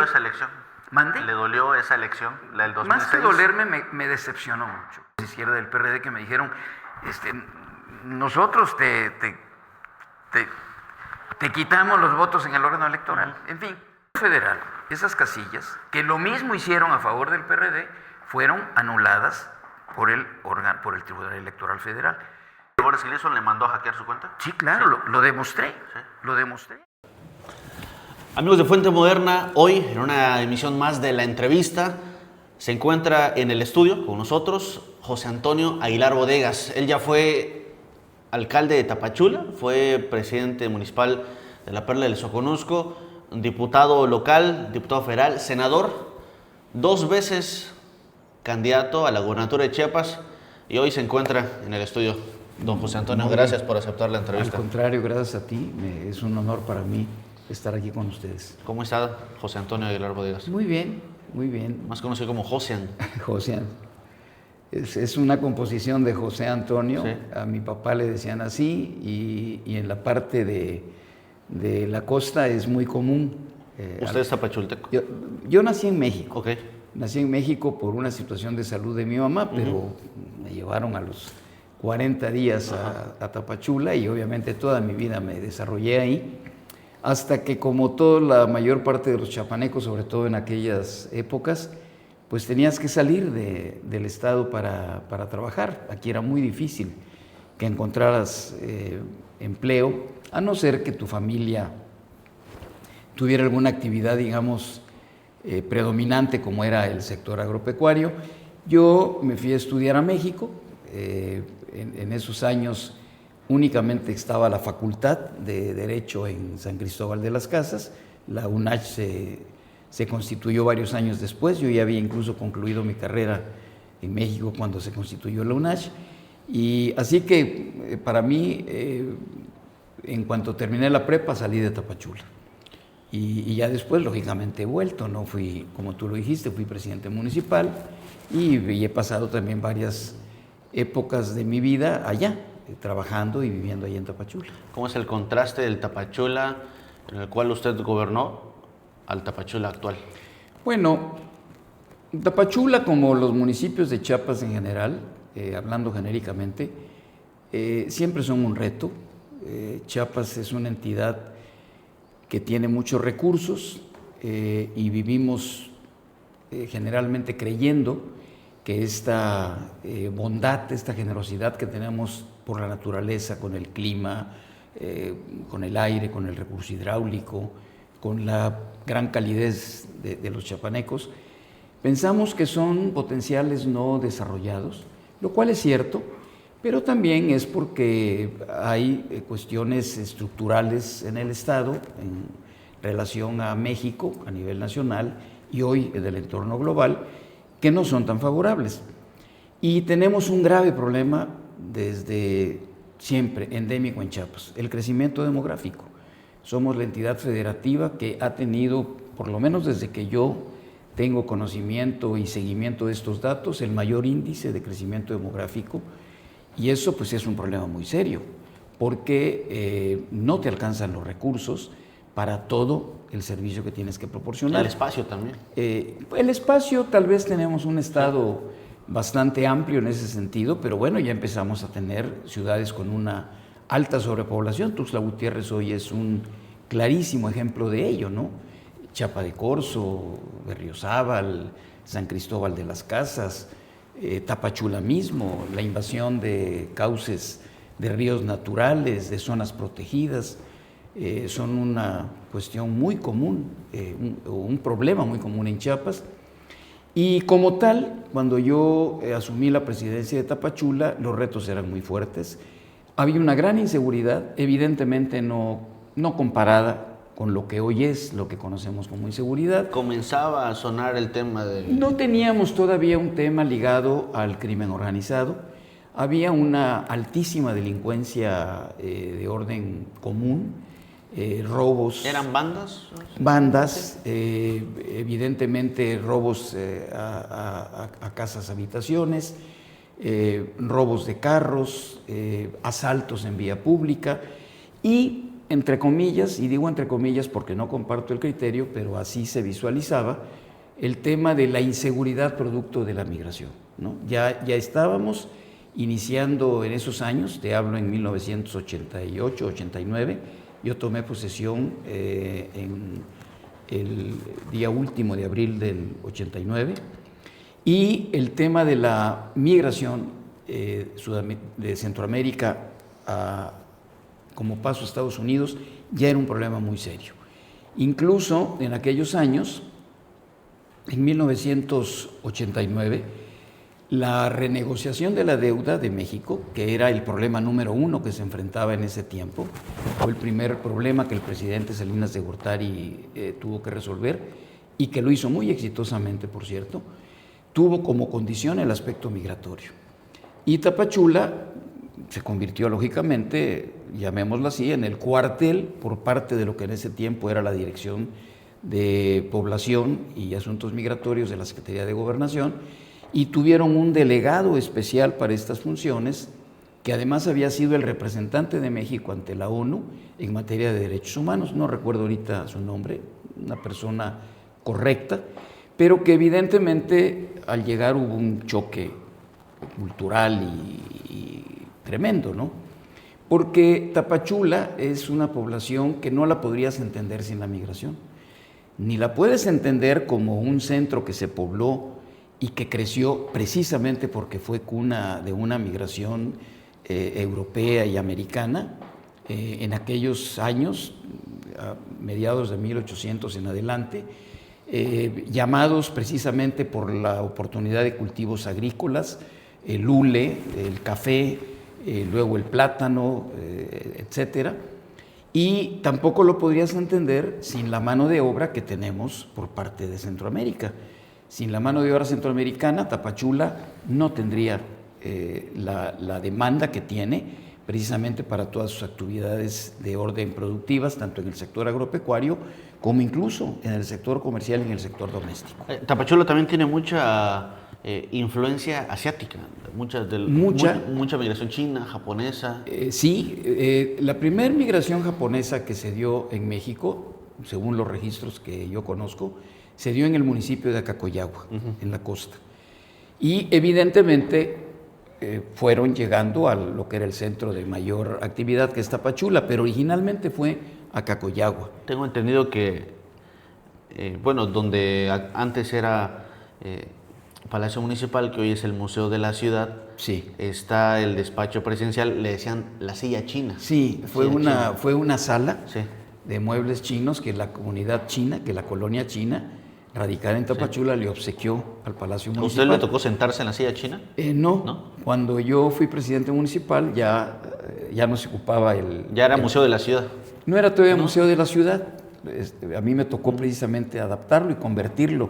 dolió esa elección? ¿Mande? ¿Le dolió esa elección, la del 2006? Más que dolerme, me decepcionó mucho. La izquierda del PRD que me dijeron, nosotros te quitamos los votos en el órgano electoral. En fin, federal, esas casillas, que lo mismo hicieron a favor del PRD, fueron anuladas por el Tribunal Electoral Federal. ¿Boris Gleason le mandó a hackear su cuenta? Sí, claro, sí. Lo demostré, sí. Lo demostré. Amigos de Fuente Moderna, hoy en una emisión más de La Entrevista se encuentra en el estudio con nosotros José Antonio Aguilar Bodegas. Él ya fue alcalde de Tapachula, fue presidente municipal de la Perla del Soconusco, diputado local, diputado federal, senador, 2 veces candidato a la gobernatura de Chiapas y hoy se encuentra en el estudio. Don José Antonio, gracias por aceptar la entrevista. Al contrario, gracias a ti, es un honor para mí estar aquí con ustedes. ¿Cómo está José Antonio Aguilar Bodegas? Muy bien, muy bien. Más conocido como Josean. Josean. Es una composición de José Antonio, sí. A mi papá le decían así, y en la parte de la costa es muy común. ¿Usted es tapachulteco? Yo nací en México. Ok. Nací en México por una situación de salud de mi mamá, pero me llevaron a los 40 días a Tapachula y obviamente toda mi vida me desarrollé ahí, hasta que como toda la mayor parte de los chapanecos, sobre todo en aquellas épocas, pues tenías que salir del estado para trabajar. Aquí era muy difícil que encontraras empleo, a no ser que tu familia tuviera alguna actividad, digamos, predominante como era el sector agropecuario. Yo me fui a estudiar a México. En esos años únicamente estaba la Facultad de Derecho en San Cristóbal de las Casas. La UNACH se constituyó varios años después. Yo ya había incluso concluido mi carrera en México cuando se constituyó la UNACH. Y así que para mí, en cuanto terminé la prepa, salí de Tapachula. Y ya después, lógicamente, he vuelto. No fui, como tú lo dijiste, fui presidente municipal y he pasado también varias épocas de mi vida allá, trabajando y viviendo allá en Tapachula. ¿Cómo es el contraste del Tapachula en el cual usted gobernó al Tapachula actual? Bueno, Tapachula, como los municipios de Chiapas en general, hablando genéricamente, siempre son un reto. Chiapas es una entidad que tiene muchos recursos y vivimos generalmente creyendo que esta bondad, esta generosidad que tenemos por la naturaleza, con el clima, con el aire, con el recurso hidráulico, con la gran calidez de los chapanecos, pensamos que son potenciales no desarrollados, lo cual es cierto, pero también es porque hay cuestiones estructurales en el Estado en relación a México a nivel nacional y hoy del entorno global, que no son tan favorables. Y tenemos un grave problema desde siempre, endémico en Chiapas, el crecimiento demográfico. Somos la entidad federativa que ha tenido, por lo menos desde que yo tengo conocimiento y seguimiento de estos datos, el mayor índice de crecimiento demográfico, y eso pues es un problema muy serio, porque no te alcanzan los recursos para todo el servicio que tienes que proporcionar. El espacio también. El espacio, tal vez tenemos un estado bastante amplio en ese sentido, pero bueno, ya empezamos a tener ciudades con una alta sobrepoblación. Tuxtla Gutiérrez hoy es un clarísimo ejemplo de ello, ¿no? Chiapa de Corzo, Berriozábal, San Cristóbal de las Casas, Tapachula mismo, la invasión de cauces de ríos naturales, de zonas protegidas, son una cuestión muy común, un problema muy común en Chiapas. Y como tal, cuando yo asumí la presidencia de Tapachula, los retos eran muy fuertes. Había una gran inseguridad, evidentemente no comparada con lo que hoy es, lo que conocemos como inseguridad. Comenzaba a sonar el tema de... No teníamos todavía un tema ligado al crimen organizado. Había una altísima delincuencia de orden común, robos. ¿Eran bandas? Bandas, evidentemente robos a casas, habitaciones, robos de carros, asaltos en vía pública y entre comillas, y digo entre comillas porque no comparto el criterio, pero así se visualizaba, el tema de la inseguridad producto de la migración, ¿no? Ya estábamos iniciando en esos años, te hablo en 1988, 89, yo tomé posesión en el día último de abril del 89, y el tema de la migración de Centroamérica como paso a Estados Unidos ya era un problema muy serio. Incluso en aquellos años, en 1989, la renegociación de la deuda de México, que era el problema número uno que se enfrentaba en ese tiempo, fue el primer problema que el presidente Salinas de Gortari tuvo que resolver, y que lo hizo muy exitosamente, por cierto, tuvo como condición el aspecto migratorio. Y Tapachula se convirtió, lógicamente, llamémoslo así, en el cuartel por parte de lo que en ese tiempo era la Dirección de Población y Asuntos Migratorios de la Secretaría de Gobernación, y tuvieron un delegado especial para estas funciones, que además había sido el representante de México ante la ONU en materia de derechos humanos. No recuerdo ahorita su nombre, una persona correcta, pero que evidentemente al llegar hubo un choque cultural y tremendo, ¿no? Porque Tapachula es una población que no la podrías entender sin la migración, ni la puedes entender como un centro que se pobló y que creció precisamente porque fue cuna de una migración europea y americana en aquellos años, a mediados de 1800 en adelante, llamados precisamente por la oportunidad de cultivos agrícolas, el hule, el café, luego el plátano, etcétera. Y tampoco lo podrías entender sin la mano de obra que tenemos por parte de Centroamérica. Sin la mano de obra centroamericana, Tapachula no tendría la demanda que tiene precisamente para todas sus actividades de orden productivas, tanto en el sector agropecuario como incluso en el sector comercial y en el sector doméstico. Tapachula también tiene mucha influencia asiática, mucha migración china, japonesa. Sí, la primera migración japonesa que se dio en México, según los registros que yo conozco, se dio en el municipio de Acacoyagua, en la costa. Y evidentemente fueron llegando a lo que era el centro de mayor actividad, que es Tapachula, pero originalmente fue Acacoyagua. Tengo entendido que, donde antes era Palacio Municipal, que hoy es el Museo de la Ciudad, sí, está el despacho presidencial, le decían la silla china. Sí, fue una sala, sí, de muebles chinos que la comunidad china, que la colonia china, radicada en Tapachula, sí, le obsequió al Palacio Municipal. ¿A usted le tocó sentarse en la silla china? No. Cuando yo fui presidente municipal ya no se ocupaba Ya era Museo de la Ciudad. No era todavía Museo de la Ciudad. A mí me tocó precisamente adaptarlo y convertirlo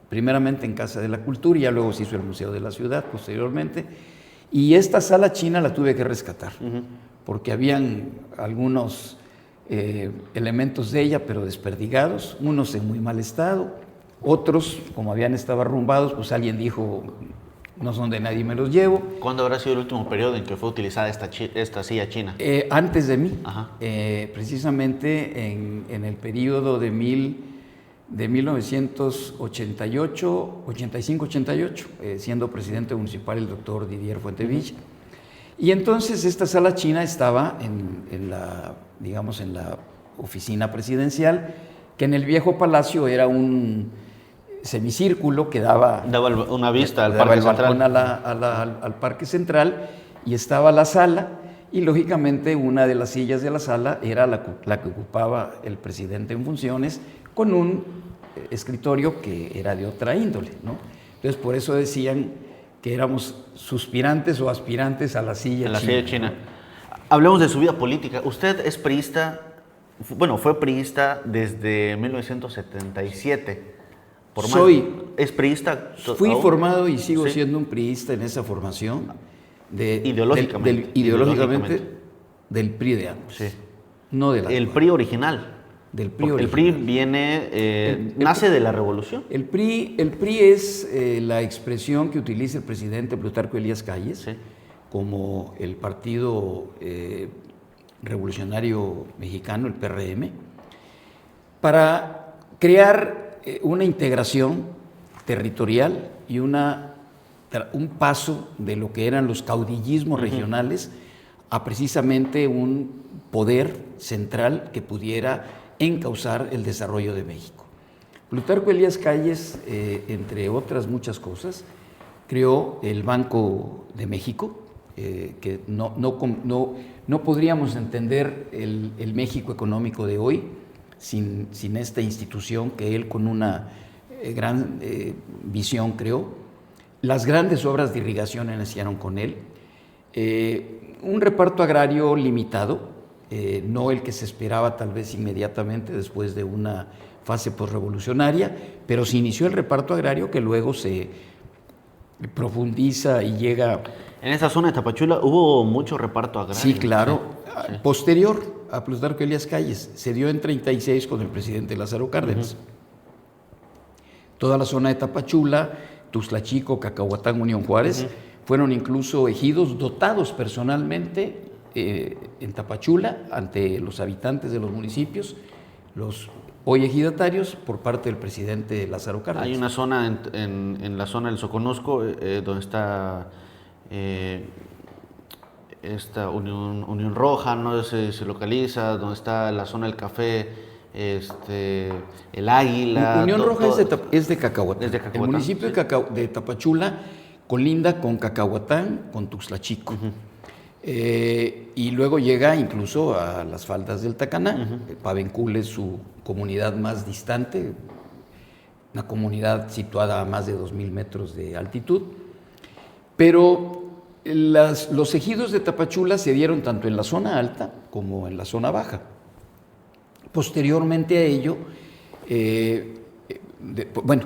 primeramente en Casa de la Cultura, y ya luego se hizo el Museo de la Ciudad posteriormente. Y esta sala china la tuve que rescatar, porque habían algunos elementos de ella, pero desperdigados, unos en muy mal estado, otros, como habían estado arrumbados, pues alguien dijo, no son de nadie, me los llevo. ¿Cuándo habrá sido el último periodo en que fue utilizada esta silla china? Antes de mí, precisamente en el periodo de 1988, 85-88, siendo presidente municipal el doctor Didier Fuentevilla. Y entonces esta sala china estaba en la oficina presidencial, que en el viejo palacio era un semicírculo que daba una vista al Parque Central. Al Parque Central, y estaba la sala, y lógicamente una de las sillas de la sala era la que ocupaba el presidente en funciones, con un escritorio que era de otra índole, ¿no? Entonces por eso decían que éramos suspirantes o aspirantes a la silla china. Hablemos de su vida política. Usted es priista, fue priista desde 1977. ¿Es priista? Fui formado y sigo siendo un priista en esa formación. Ideológicamente del PRI de antes. Sí. No de la El PRI original. Del PRI original. El PRI viene, nace de la revolución. El PRI es la expresión que utiliza el presidente Plutarco Elías Calles, sí, como el partido Revolucionario Mexicano, el PRM, para crear una integración territorial y un paso de lo que eran los caudillismos regionales a precisamente un poder central que pudiera encauzar el desarrollo de México. Plutarco Elías Calles, entre otras muchas cosas, creó el Banco de México, que no podríamos entender el México económico de hoy sin esta institución que él con una gran visión creó. Las grandes obras de irrigación iniciaron con él. Un reparto agrario limitado, no el que se esperaba tal vez inmediatamente después de una fase posrevolucionaria, pero se inició el reparto agrario que luego se profundiza y llega... En esa zona de Tapachula hubo mucho reparto agrario. Sí, claro. Sí. Posterior a Plutarco Elías Calles, se dio en 36 con el presidente Lázaro Cárdenas. Toda la zona de Tapachula, Tuxtla Chico, Cacahuatán, Unión Juárez, fueron incluso ejidos dotados personalmente en Tapachula ante los habitantes de los municipios, los hoy ejidatarios, por parte del presidente Lázaro Cárdenas. Hay una zona en la zona del Soconusco donde está esta Unión Roja, no se localiza, donde está la zona del café, el Águila. Unión Roja es de Cacahuatán. Es de Cacahuatán, El municipio de Tapachula colinda con Cacahuatán, con Tuxtla Chico. Y luego llega incluso a las faldas del Tacaná. Pavencul es su comunidad más distante, una comunidad situada a más de 2,000 metros de altitud. Pero los ejidos de Tapachula se dieron tanto en la zona alta como en la zona baja. Posteriormente a ello,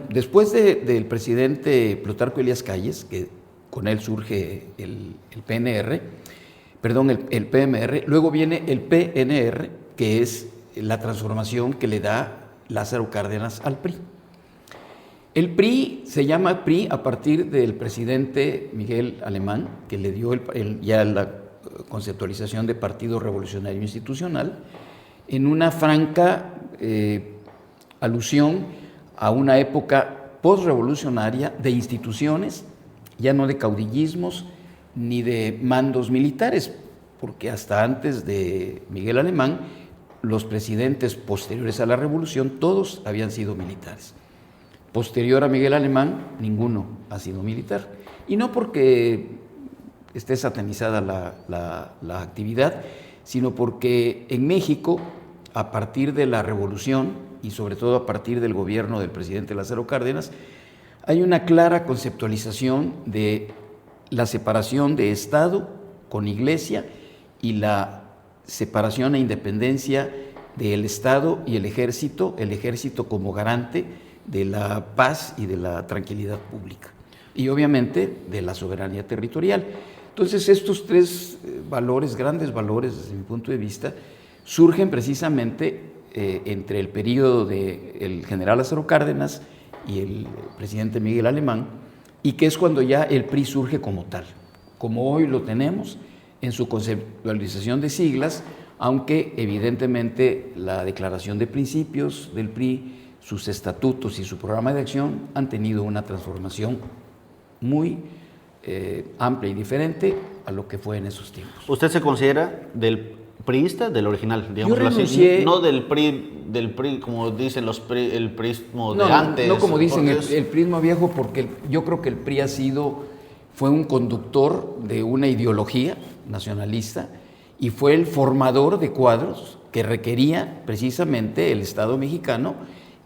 después del presidente Plutarco Elías Calles, que con él surge el PMR, luego viene el PNR, que es la transformación que le da Lázaro Cárdenas al PRI. El PRI se llama PRI a partir del presidente Miguel Alemán, que le dio ya la conceptualización de Partido Revolucionario Institucional, en una franca alusión a una época postrevolucionaria de instituciones, ya no de caudillismos ni de mandos militares, porque hasta antes de Miguel Alemán, los presidentes posteriores a la revolución, todos habían sido militares. Posterior a Miguel Alemán, ninguno ha sido militar. Y no porque esté satanizada la actividad, sino porque en México, a partir de la revolución y sobre todo a partir del gobierno del presidente Lázaro Cárdenas, hay una clara conceptualización de la separación de Estado con Iglesia y la separación e independencia del Estado y el ejército como garante de la paz y de la tranquilidad pública y obviamente de la soberanía territorial. Entonces estos tres valores, grandes valores desde mi punto de vista, surgen precisamente entre el periodo del general Lázaro Cárdenas y el presidente Miguel Alemán, y que es cuando ya el PRI surge como tal, como hoy lo tenemos en su conceptualización de siglas, aunque evidentemente la declaración de principios del PRI, sus estatutos y su programa de acción han tenido una transformación muy amplia y diferente a lo que fue en esos tiempos. ¿Usted se considera del priista, del original? Yo renuncié, no del PRI como dicen el prismo de antes. No como dicen el prismo viejo, porque yo creo que el PRI fue un conductor de una ideología nacionalista y fue el formador de cuadros que requería precisamente el Estado mexicano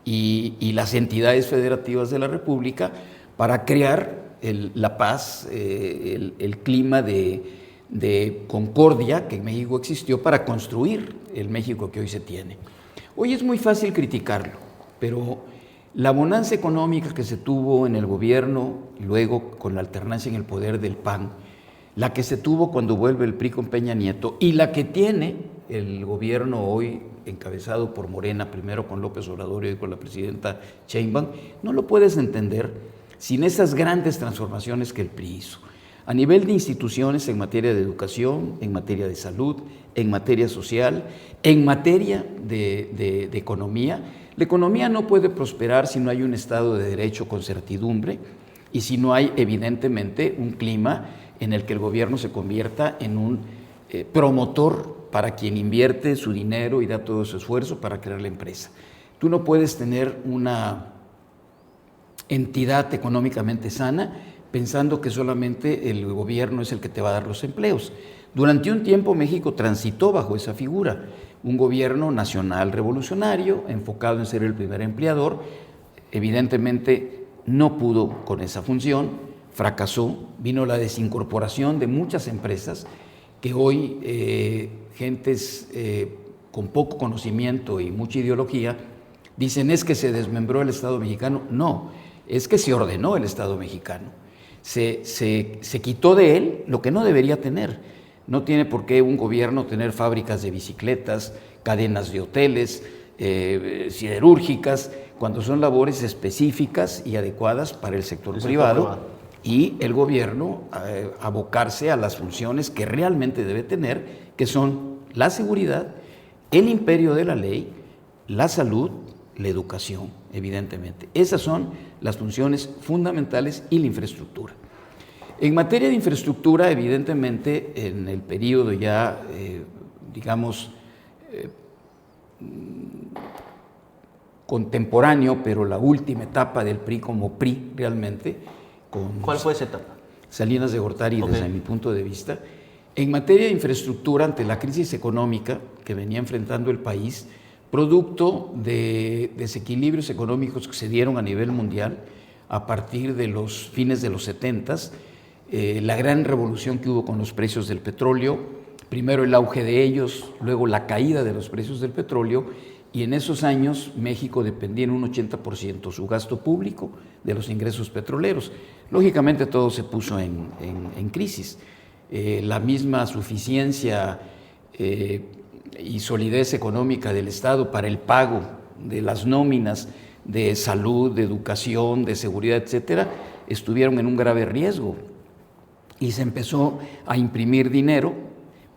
y las entidades federativas de la República para crear la paz, el clima de concordia que en México existió para construir el México que hoy se tiene. Hoy es muy fácil criticarlo, pero la bonanza económica que se tuvo en el gobierno y luego con la alternancia en el poder del PAN, la que se tuvo cuando vuelve el PRI con Peña Nieto y la que tiene el gobierno hoy encabezado por Morena, primero con López Obrador y con la presidenta Sheinbaum, no lo puedes entender sin esas grandes transformaciones que el PRI hizo. a nivel de instituciones en materia de educación, en materia de salud, en materia social, en materia de economía. La economía no puede prosperar si no hay un Estado de Derecho con certidumbre y si no hay, evidentemente, un clima en el que el gobierno se convierta en un promotor para quien invierte su dinero y da todo su esfuerzo para crear la empresa. Tú no puedes tener una entidad económicamente sana pensando que solamente el gobierno es el que te va a dar los empleos. Durante un tiempo México transitó bajo esa figura, un gobierno nacional revolucionario enfocado en ser el primer empleador. Evidentemente no pudo con esa función, fracasó, vino la desincorporación de muchas empresas que hoy gentes con poco conocimiento y mucha ideología dicen es que se desmembró el Estado mexicano. No, es que se ordenó el Estado mexicano. Se quitó de él lo que no debería tener. No tiene por qué un gobierno tener fábricas de bicicletas, cadenas de hoteles, siderúrgicas, cuando son labores específicas y adecuadas para el sector privado, y el gobierno abocarse a las funciones que realmente debe tener, que son la seguridad, el imperio de la ley, la salud, la educación, evidentemente. Esas son las funciones fundamentales y la infraestructura. En materia de infraestructura, evidentemente, en el periodo ya, contemporáneo, pero la última etapa del PRI como PRI realmente, ¿Cuál fue esa etapa? Salinas de Gortari, desde mi punto de vista. En materia de infraestructura, ante la crisis económica que venía enfrentando el país, producto de desequilibrios económicos que se dieron a nivel mundial a partir de los fines de los 70s, la gran revolución que hubo con los precios del petróleo, primero el auge de ellos, luego la caída de los precios del petróleo, y en esos años México dependía en un 80% su gasto público de los ingresos petroleros. Lógicamente todo se puso en crisis. La misma suficiencia y solidez económica del Estado para el pago de las nóminas de salud, de educación, de seguridad, etcétera, estuvieron en un grave riesgo. Y se empezó a imprimir dinero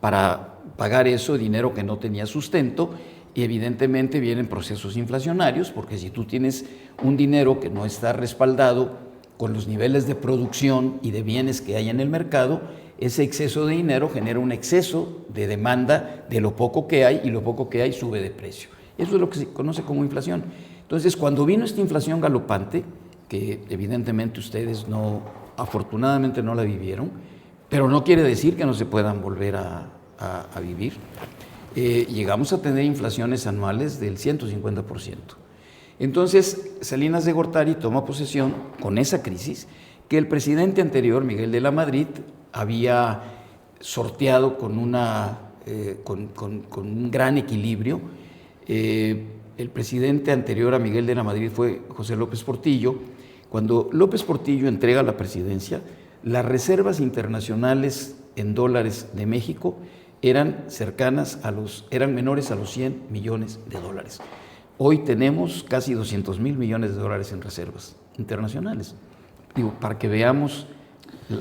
para pagar eso, dinero que no tenía sustento, y evidentemente vienen procesos inflacionarios, porque si tú tienes un dinero que no está respaldado con los niveles de producción y de bienes que hay en el mercado, ese exceso de dinero genera un exceso de demanda de lo poco que hay, y lo poco que hay sube de precio. Eso es lo que se conoce como inflación. Entonces, cuando vino esta inflación galopante, que evidentemente ustedes afortunadamente no la vivieron, pero no quiere decir que no se puedan volver a vivir, llegamos a tener inflaciones anuales del 150%. Entonces, Salinas de Gortari toma posesión con esa crisis que el presidente anterior, Miguel de la Madrid, había sorteado con un gran equilibrio. El presidente anterior a Miguel de la Madrid fue José López Portillo. Cuando López Portillo entrega la presidencia, las reservas internacionales en dólares de México eran menores a los 100 millones de dólares. Hoy tenemos casi 200 mil millones de dólares en reservas internacionales. Digo, para que veamos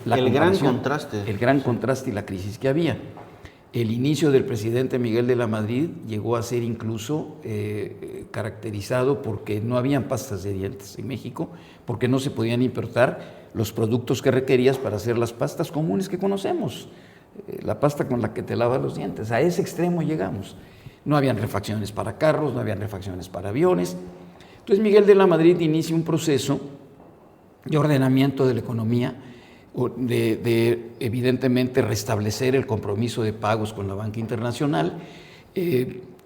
el gran contraste y la crisis que había. El inicio del presidente Miguel de la Madrid llegó a ser incluso caracterizado porque no habían pastas de dientes en México, porque no se podían importar los productos que requerías para hacer las pastas comunes que conocemos, la pasta con la que te lavas los dientes. A ese extremo llegamos. No habían refacciones para carros, no habían refacciones para aviones. Entonces Miguel de la Madrid inicia un proceso de ordenamiento de la economía, de evidentemente restablecer el compromiso de pagos con la banca internacional.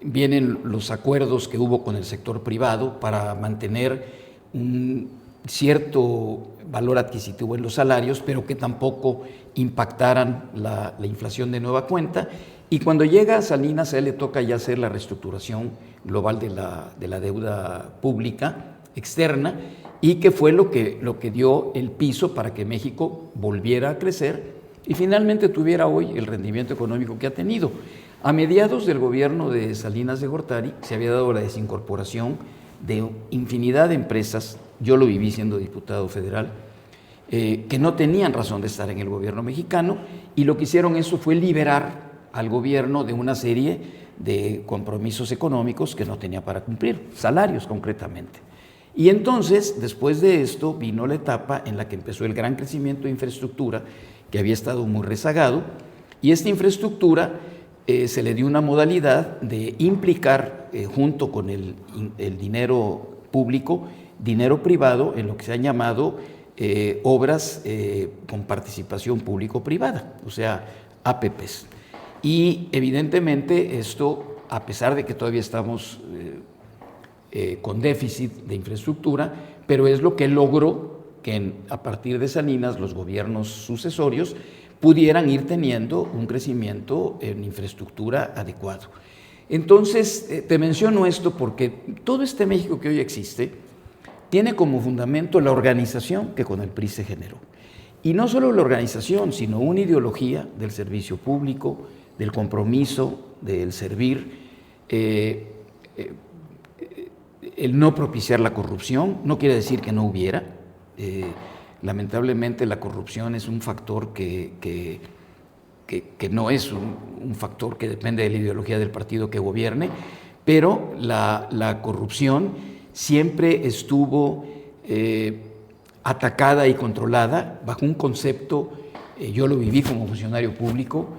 Vienen los acuerdos que hubo con el sector privado para mantener un cierto valor adquisitivo en los salarios, pero que tampoco impactaran la inflación de nueva cuenta. Y cuando llega a Salinas, a él le toca ya hacer la reestructuración global de la deuda pública externa, y que fue lo que dio el piso para que México volviera a crecer y finalmente tuviera hoy el rendimiento económico que ha tenido. A mediados del gobierno de Salinas de Gortari se había dado la desincorporación de infinidad de empresas. Yo lo viví siendo diputado federal, que no tenían razón de estar en el gobierno mexicano, y lo que hicieron eso fue liberar al gobierno de una serie de compromisos económicos que no tenía para cumplir, salarios concretamente. Y entonces, después de esto, vino la etapa en la que empezó el gran crecimiento de infraestructura, que había estado muy rezagado, y esta infraestructura se le dio una modalidad de implicar, junto con el dinero público, dinero privado en lo que se han llamado obras con participación público-privada, o sea, APPs. Y evidentemente esto, a pesar de que todavía estamos con déficit de infraestructura, pero es lo que logró que a partir de Salinas los gobiernos sucesorios pudieran ir teniendo un crecimiento en infraestructura adecuado. Entonces, te menciono esto porque todo este México que hoy existe tiene como fundamento la organización que con el PRI se generó. Y no solo la organización, sino una ideología del servicio público, del compromiso, del servir, el no propiciar la corrupción. No quiere decir que no hubiera. Lamentablemente la corrupción es un factor que no es un factor que depende de la ideología del partido que gobierne, pero la corrupción siempre estuvo atacada y controlada bajo un concepto, yo lo viví como funcionario público,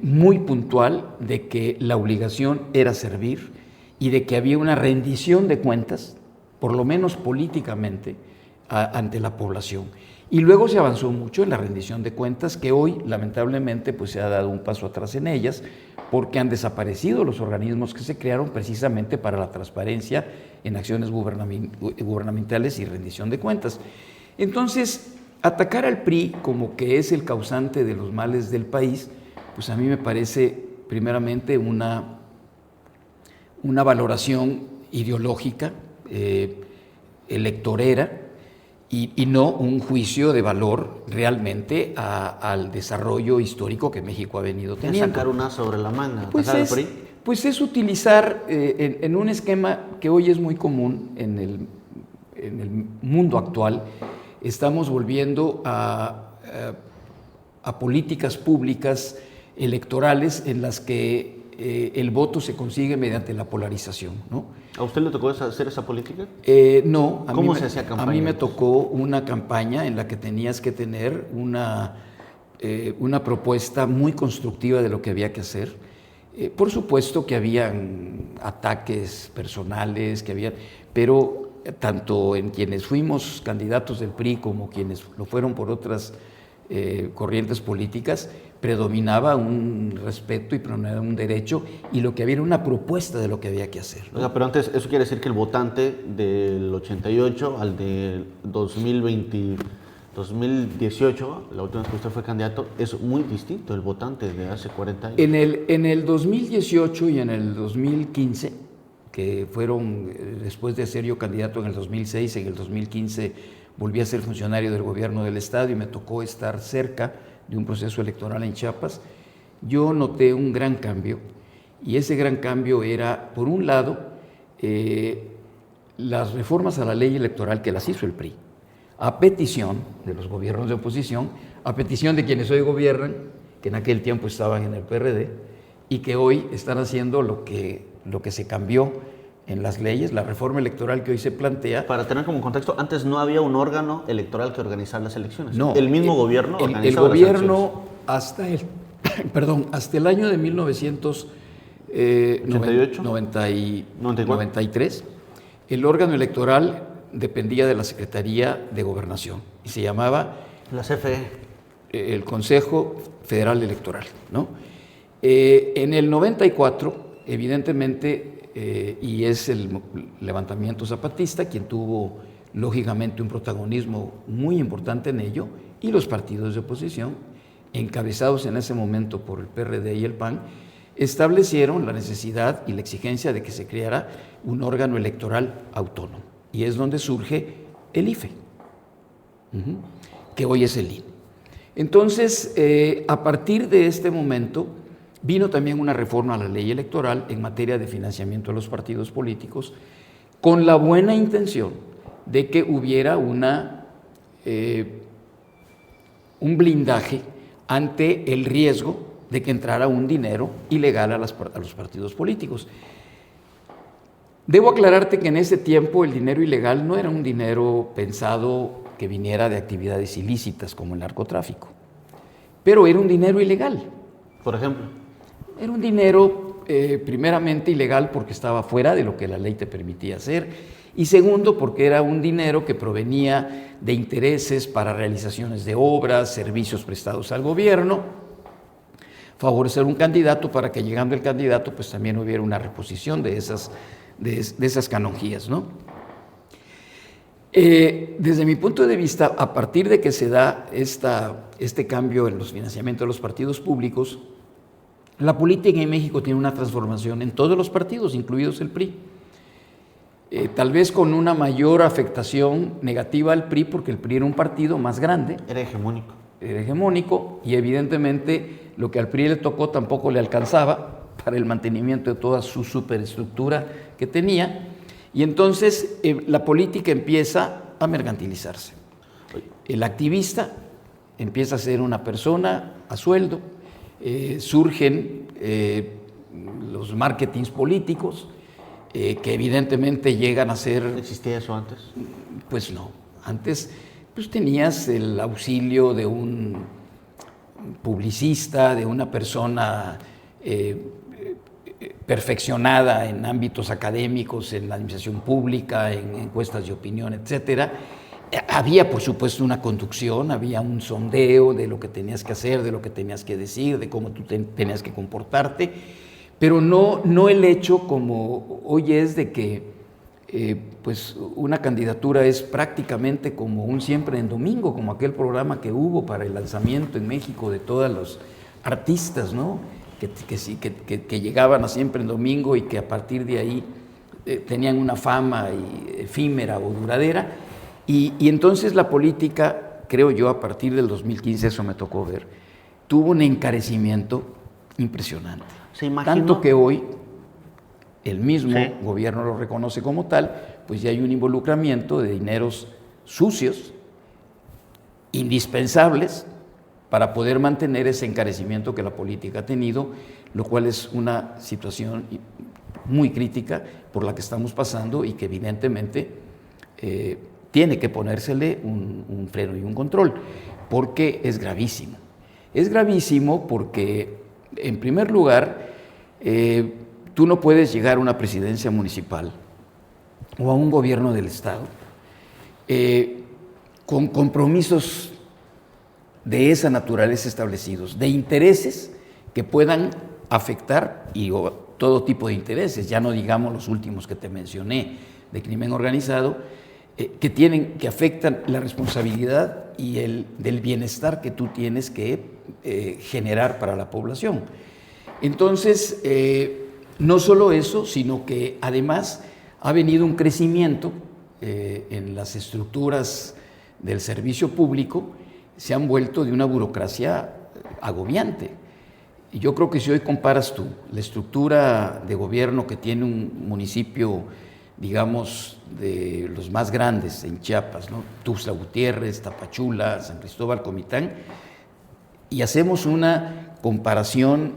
muy puntual, de que la obligación era servir y de que había una rendición de cuentas, por lo menos políticamente, ante la población. Y luego se avanzó mucho en la rendición de cuentas, que hoy lamentablemente pues se ha dado un paso atrás en ellas, porque han desaparecido los organismos que se crearon precisamente para la transparencia en acciones gubernamentales y rendición de cuentas. Entonces, atacar al PRI como que es el causante de los males del país, pues a mí me parece primeramente una valoración ideológica, electorera, y no un juicio de valor realmente al desarrollo histórico que México ha venido teniendo. Sacar una sobre la manga, atacar al PRI. Pues es utilizar en un esquema que hoy es muy común en el mundo actual. Estamos volviendo a políticas públicas electorales en las que el voto se consigue mediante la polarización, ¿no? ¿A usted le tocó hacer esa política? No. ¿Cómo se hacía campaña? A mí me tocó una campaña en la que tenías que tener una propuesta muy constructiva de lo que había que hacer. Por supuesto que habían ataques personales, pero tanto en quienes fuimos candidatos del PRI como quienes lo fueron por otras corrientes políticas, predominaba un respeto y predominaba un derecho, y lo que había era una propuesta de lo que había que hacer, ¿no? O sea, pero antes, eso quiere decir que el votante del 88 al del 2018, la última vez que usted fue candidato, es muy distinto el votante de hace 40 años. En el 2018 y en el 2015, que fueron, después de ser yo candidato en el 2006, en el 2015 volví a ser funcionario del gobierno del estado y me tocó estar cerca de un proceso electoral en Chiapas, yo noté un gran cambio, y ese gran cambio era, por un lado, las reformas a la ley electoral que las hizo el PRI, a petición de los gobiernos de oposición, a petición de quienes hoy gobiernan, que en aquel tiempo estaban en el PRD, y que hoy están haciendo lo que se cambió en las leyes, la reforma electoral que hoy se plantea. Para tener como contexto, antes no había un órgano electoral que organizara las elecciones. No, el mismo gobierno organizaba el gobierno las elecciones. hasta el año de 1993, el órgano electoral dependía de la Secretaría de Gobernación y se llamaba la CFE, el Consejo Federal Electoral, ¿no? En el 94, evidentemente, y es el levantamiento zapatista quien tuvo lógicamente un protagonismo muy importante en ello, y los partidos de oposición, encabezados en ese momento por el PRD y el PAN, establecieron la necesidad y la exigencia de que se creara un órgano electoral autónomo, y es donde surge el IFE, que hoy es el INE. Entonces, a partir de este momento, vino también una reforma a la ley electoral en materia de financiamiento de los partidos políticos, con la buena intención de que hubiera una un blindaje ante el riesgo de que entrara un dinero ilegal a los partidos políticos. Debo aclararte que en ese tiempo el dinero ilegal no era un dinero pensado que viniera de actividades ilícitas como el narcotráfico, pero era un dinero ilegal. Por ejemplo. Era un dinero primeramente ilegal porque estaba fuera de lo que la ley te permitía hacer, y segundo porque era un dinero que provenía de intereses para realizaciones de obras, servicios prestados al gobierno, favorecer un candidato para que llegando el candidato pues también hubiera una reposición de esas canonjías, ¿no? Desde mi punto de vista, a partir de que se da este cambio en los financiamientos de los partidos públicos, la política en México tiene una transformación en todos los partidos, incluidos el PRI. Tal vez con una mayor afectación negativa al PRI, porque el PRI era un partido más grande. Era hegemónico. Era hegemónico, y evidentemente lo que al PRI le tocó tampoco le alcanzaba para el mantenimiento de toda su superestructura que tenía, y entonces la política empieza a mercantilizarse. El activista empieza a ser una persona a sueldo, surgen los marketings políticos, que evidentemente llegan a ser... ¿Existía eso antes? Pues no. Antes pues tenías el auxilio de un publicista, de una persona perfeccionada en ámbitos académicos, en la administración pública, en encuestas de opinión, etcétera. Había, por supuesto, una conducción, había un sondeo de lo que tenías que hacer, de lo que tenías que decir, de cómo tú tenías que comportarte, pero no el hecho como hoy es de que pues una candidatura es prácticamente como un Siempre en Domingo, como aquel programa que hubo para el lanzamiento en México de todos los artistas, ¿no? que llegaban a Siempre en Domingo y que a partir de ahí tenían una fama efímera o duradera. Y entonces la política, creo yo, a partir del 2015, eso me tocó ver, tuvo un encarecimiento impresionante. ¿Se imaginó? Tanto que hoy el mismo gobierno lo reconoce como tal, pues ya hay un involucramiento de dineros sucios, indispensables, para poder mantener ese encarecimiento que la política ha tenido, lo cual es una situación muy crítica por la que estamos pasando y que evidentemente tiene que ponérsele un freno y un control, porque es gravísimo. Es gravísimo porque, en primer lugar, tú no puedes llegar a una presidencia municipal o a un gobierno del Estado con compromisos de esa naturaleza establecidos, de intereses que puedan afectar, todo tipo de intereses, ya no digamos los últimos que te mencioné, de crimen organizado, que afectan la responsabilidad y del bienestar que tú tienes que generar para la población. Entonces, no solo eso, sino que además ha venido un crecimiento en las estructuras del servicio público, se han vuelto de una burocracia agobiante. Y yo creo que si hoy comparas tú la estructura de gobierno que tiene un municipio, digamos, de los más grandes en Chiapas, ¿no? Tuxtla Gutiérrez, Tapachula, San Cristóbal, Comitán, y hacemos una comparación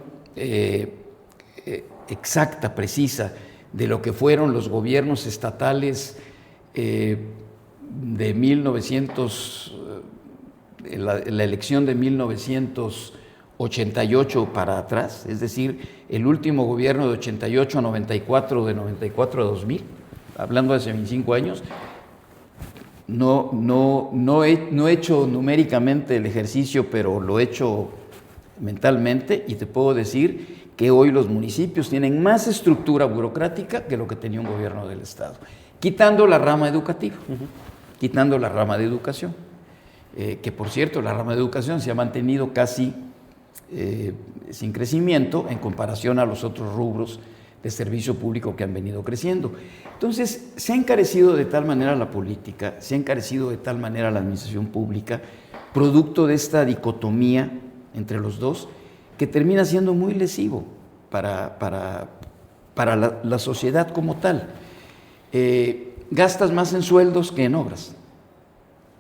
exacta, precisa, de lo que fueron los gobiernos estatales de 1900, la elección de 1988 para atrás, es decir, el último gobierno de 88 a 94, de 94 a 2000, hablando de hace 25 años, no he hecho numéricamente el ejercicio, pero lo he hecho mentalmente, y te puedo decir que hoy los municipios tienen más estructura burocrática que lo que tenía un gobierno del Estado, quitando la rama educativa, quitando la rama de educación, que por cierto la rama de educación se ha mantenido casi sin crecimiento en comparación a los otros rubros de servicio público que han venido creciendo. Entonces, se ha encarecido de tal manera la política, se ha encarecido de tal manera la administración pública, producto de esta dicotomía entre los dos, que termina siendo muy lesivo para la sociedad como tal. Gastas más en sueldos que en obras,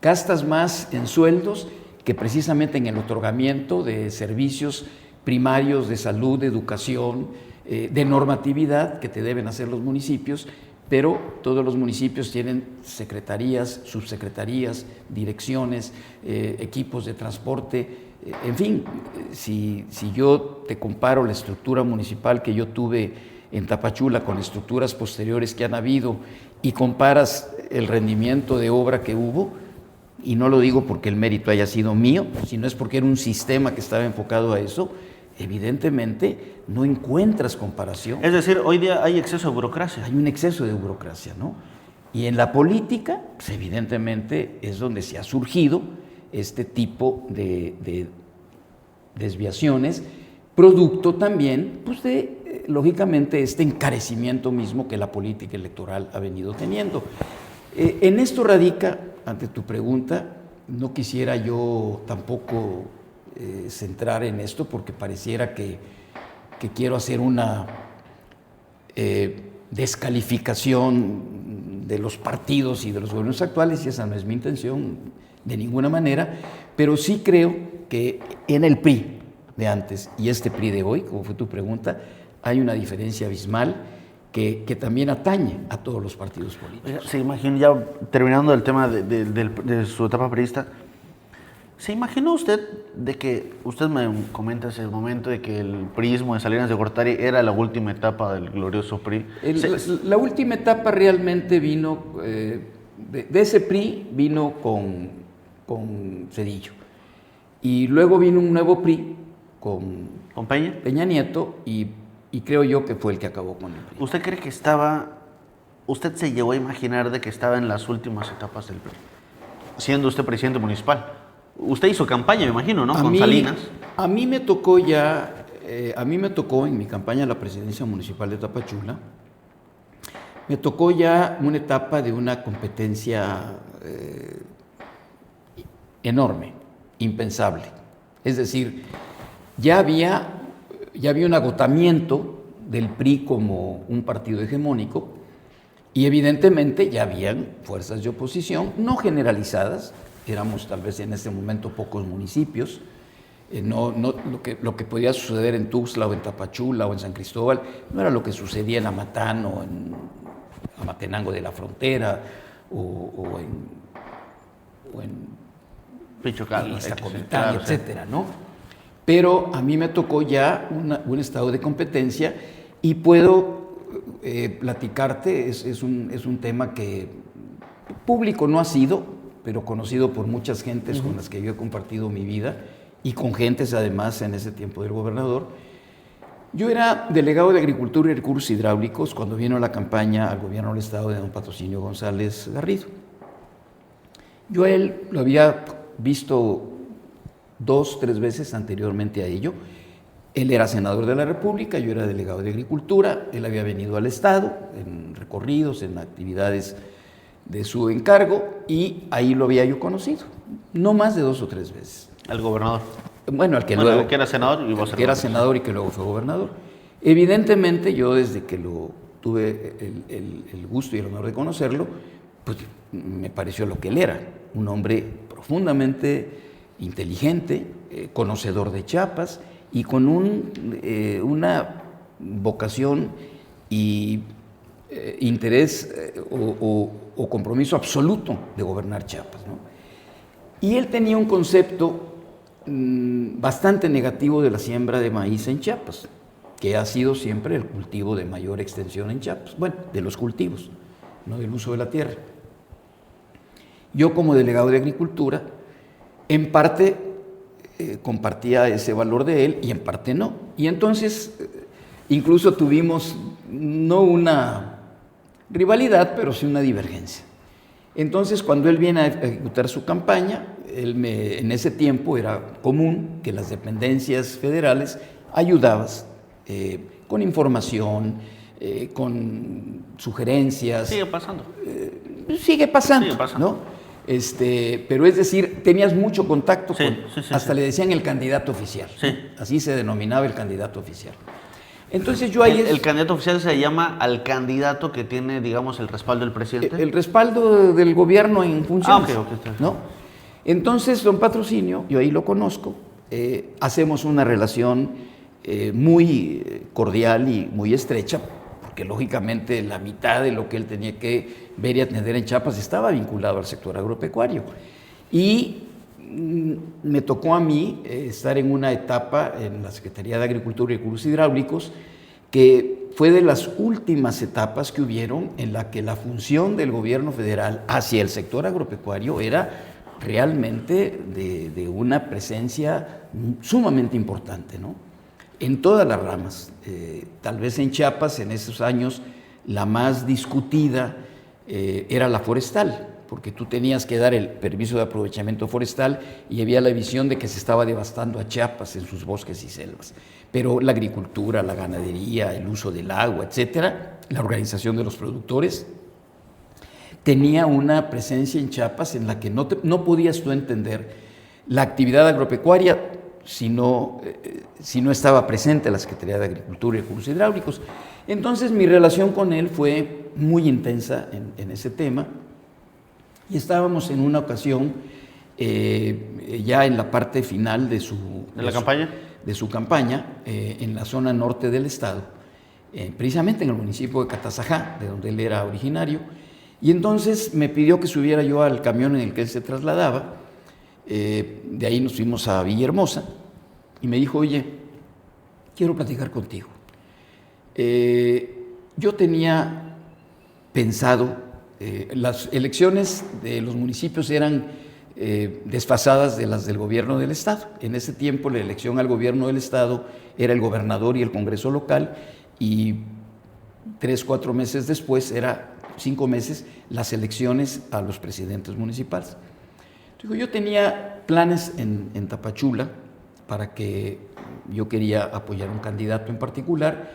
gastas más en sueldos que precisamente en el otorgamiento de servicios primarios de salud, de educación, de normatividad que te deben hacer los municipios, pero todos los municipios tienen secretarías, subsecretarías, direcciones, equipos de transporte, en fin, si yo te comparo la estructura municipal que yo tuve en Tapachula con estructuras posteriores que han habido y comparas el rendimiento de obra que hubo, y no lo digo porque el mérito haya sido mío, sino es porque era un sistema que estaba enfocado a eso, evidentemente no encuentras comparación. Es decir, hoy día hay exceso de burocracia. Hay un exceso de burocracia, ¿no? Y en la política, pues evidentemente es donde se ha surgido este tipo de desviaciones, producto también, pues lógicamente, este encarecimiento mismo que la política electoral ha venido teniendo. En esto radica, ante tu pregunta, no quisiera yo tampoco centrar en esto porque pareciera que quiero hacer una descalificación de los partidos y de los gobiernos actuales, y esa no es mi intención de ninguna manera, pero sí creo que en el PRI de antes y este PRI de hoy, como fue tu pregunta, hay una diferencia abismal que también atañe a todos los partidos políticos. Se imagina, ya terminando el tema de su etapa priista, ¿se imaginó usted de que, usted me comenta hace un momento de que el priismo de Salinas de Gortari era la última etapa del glorioso PRI? La última etapa realmente vino, de ese PRI vino con Zedillo. Y luego vino un nuevo PRI con Peña Nieto y creo yo que fue el que acabó con el PRI. ¿Usted cree que usted se llegó a imaginar de que estaba en las últimas etapas del PRI? Siendo usted presidente municipal. Usted hizo campaña, me imagino, ¿no? Con Salinas. A mí me tocó en mi campaña a la presidencia municipal de Tapachula, me tocó ya una etapa de una competencia enorme, impensable. Es decir, ya había un agotamiento del PRI como un partido hegemónico y evidentemente ya habían fuerzas de oposición, no generalizadas, éramos tal vez en ese momento pocos municipios, lo que podía suceder en Tuxtla o en Tapachula o en San Cristóbal, no era lo que sucedía en Amatán o en Amatenango de la Frontera o en Pichucal, Iztacomitán, etcétera, ¿no? Pero a mí me tocó ya un estado de competencia y puedo platicarte, es un tema que público no ha sido, pero conocido por muchas gentes con las que yo he compartido mi vida y con gentes además en ese tiempo del gobernador. Yo era delegado de Agricultura y Recursos Hidráulicos cuando vino la campaña al gobierno del estado de don Patrocinio González Garrido. Yo a él lo había visto 2, 3 veces anteriormente a ello. Él era senador de la República, yo era delegado de Agricultura, él había venido al estado en recorridos, en actividades de su encargo y ahí lo había yo conocido, no más de 2 o 3 veces. ¿Al gobernador? Bueno, al que era senador y vos que era senador y que luego fue gobernador. Evidentemente yo desde que lo tuve el gusto y el honor de conocerlo, pues me pareció lo que él era, un hombre profundamente inteligente, conocedor de Chiapas y con una vocación y interés o compromiso absoluto de gobernar Chiapas, ¿no? Y él tenía un concepto bastante negativo de la siembra de maíz en Chiapas, que ha sido siempre el cultivo de mayor extensión en Chiapas, bueno, de los cultivos, no del uso de la tierra. Yo como delegado de Agricultura, en parte compartía ese valor de él y en parte no. Y entonces incluso tuvimos no una rivalidad, pero sí una divergencia. Entonces cuando él viene a ejecutar su campaña, en ese tiempo era común que las dependencias federales ayudabas con información, con sugerencias. Sigue pasando. Sigue pasando, ¿no? Pero es decir, tenías mucho contacto con, hasta le decían el candidato oficial. Sí. Así se denominaba el candidato oficial. Entonces yo ahí... El candidato oficial se llama al candidato que tiene, digamos, el respaldo del presidente. El respaldo del gobierno en funciones, ok. ¿no? Entonces, don Patrocinio, yo ahí lo conozco, hacemos una relación muy cordial y muy estrecha, porque lógicamente la mitad de lo que él tenía que ver y atender en Chiapas estaba vinculado al sector agropecuario. Y me tocó a mí estar en una etapa en la Secretaría de Agricultura y Recursos Hidráulicos que fue de las últimas etapas que hubieron en la que la función del gobierno federal hacia el sector agropecuario era realmente de una presencia sumamente importante, ¿no? En todas las ramas. Tal vez en Chiapas, en esos años, la más discutida era la forestal, porque tú tenías que dar el permiso de aprovechamiento forestal y había la visión de que se estaba devastando a Chiapas en sus bosques y selvas. Pero la agricultura, la ganadería, el uso del agua, etcétera, la organización de los productores, tenía una presencia en Chiapas en la que no podías tú entender la actividad agropecuaria si no estaba presente la Secretaría de Agricultura y Recursos Hidráulicos. Entonces mi relación con él fue muy intensa en ese tema y estábamos en una ocasión ya en la parte final de su campaña en la zona norte del estado, precisamente en el municipio de Catazajá, de donde él era originario, y entonces me pidió que subiera yo al camión en el que él se trasladaba. De ahí nos fuimos a Villahermosa y me dijo, oye, quiero platicar contigo. Yo tenía pensado, las elecciones de los municipios eran desfasadas de las del gobierno del estado. En ese tiempo la elección al gobierno del estado era el gobernador y el congreso local, y 3-4 meses después, 5 meses, las elecciones a los presidentes municipales. Entonces, yo tenía planes en Tapachula para que yo quería apoyar a un candidato en particular,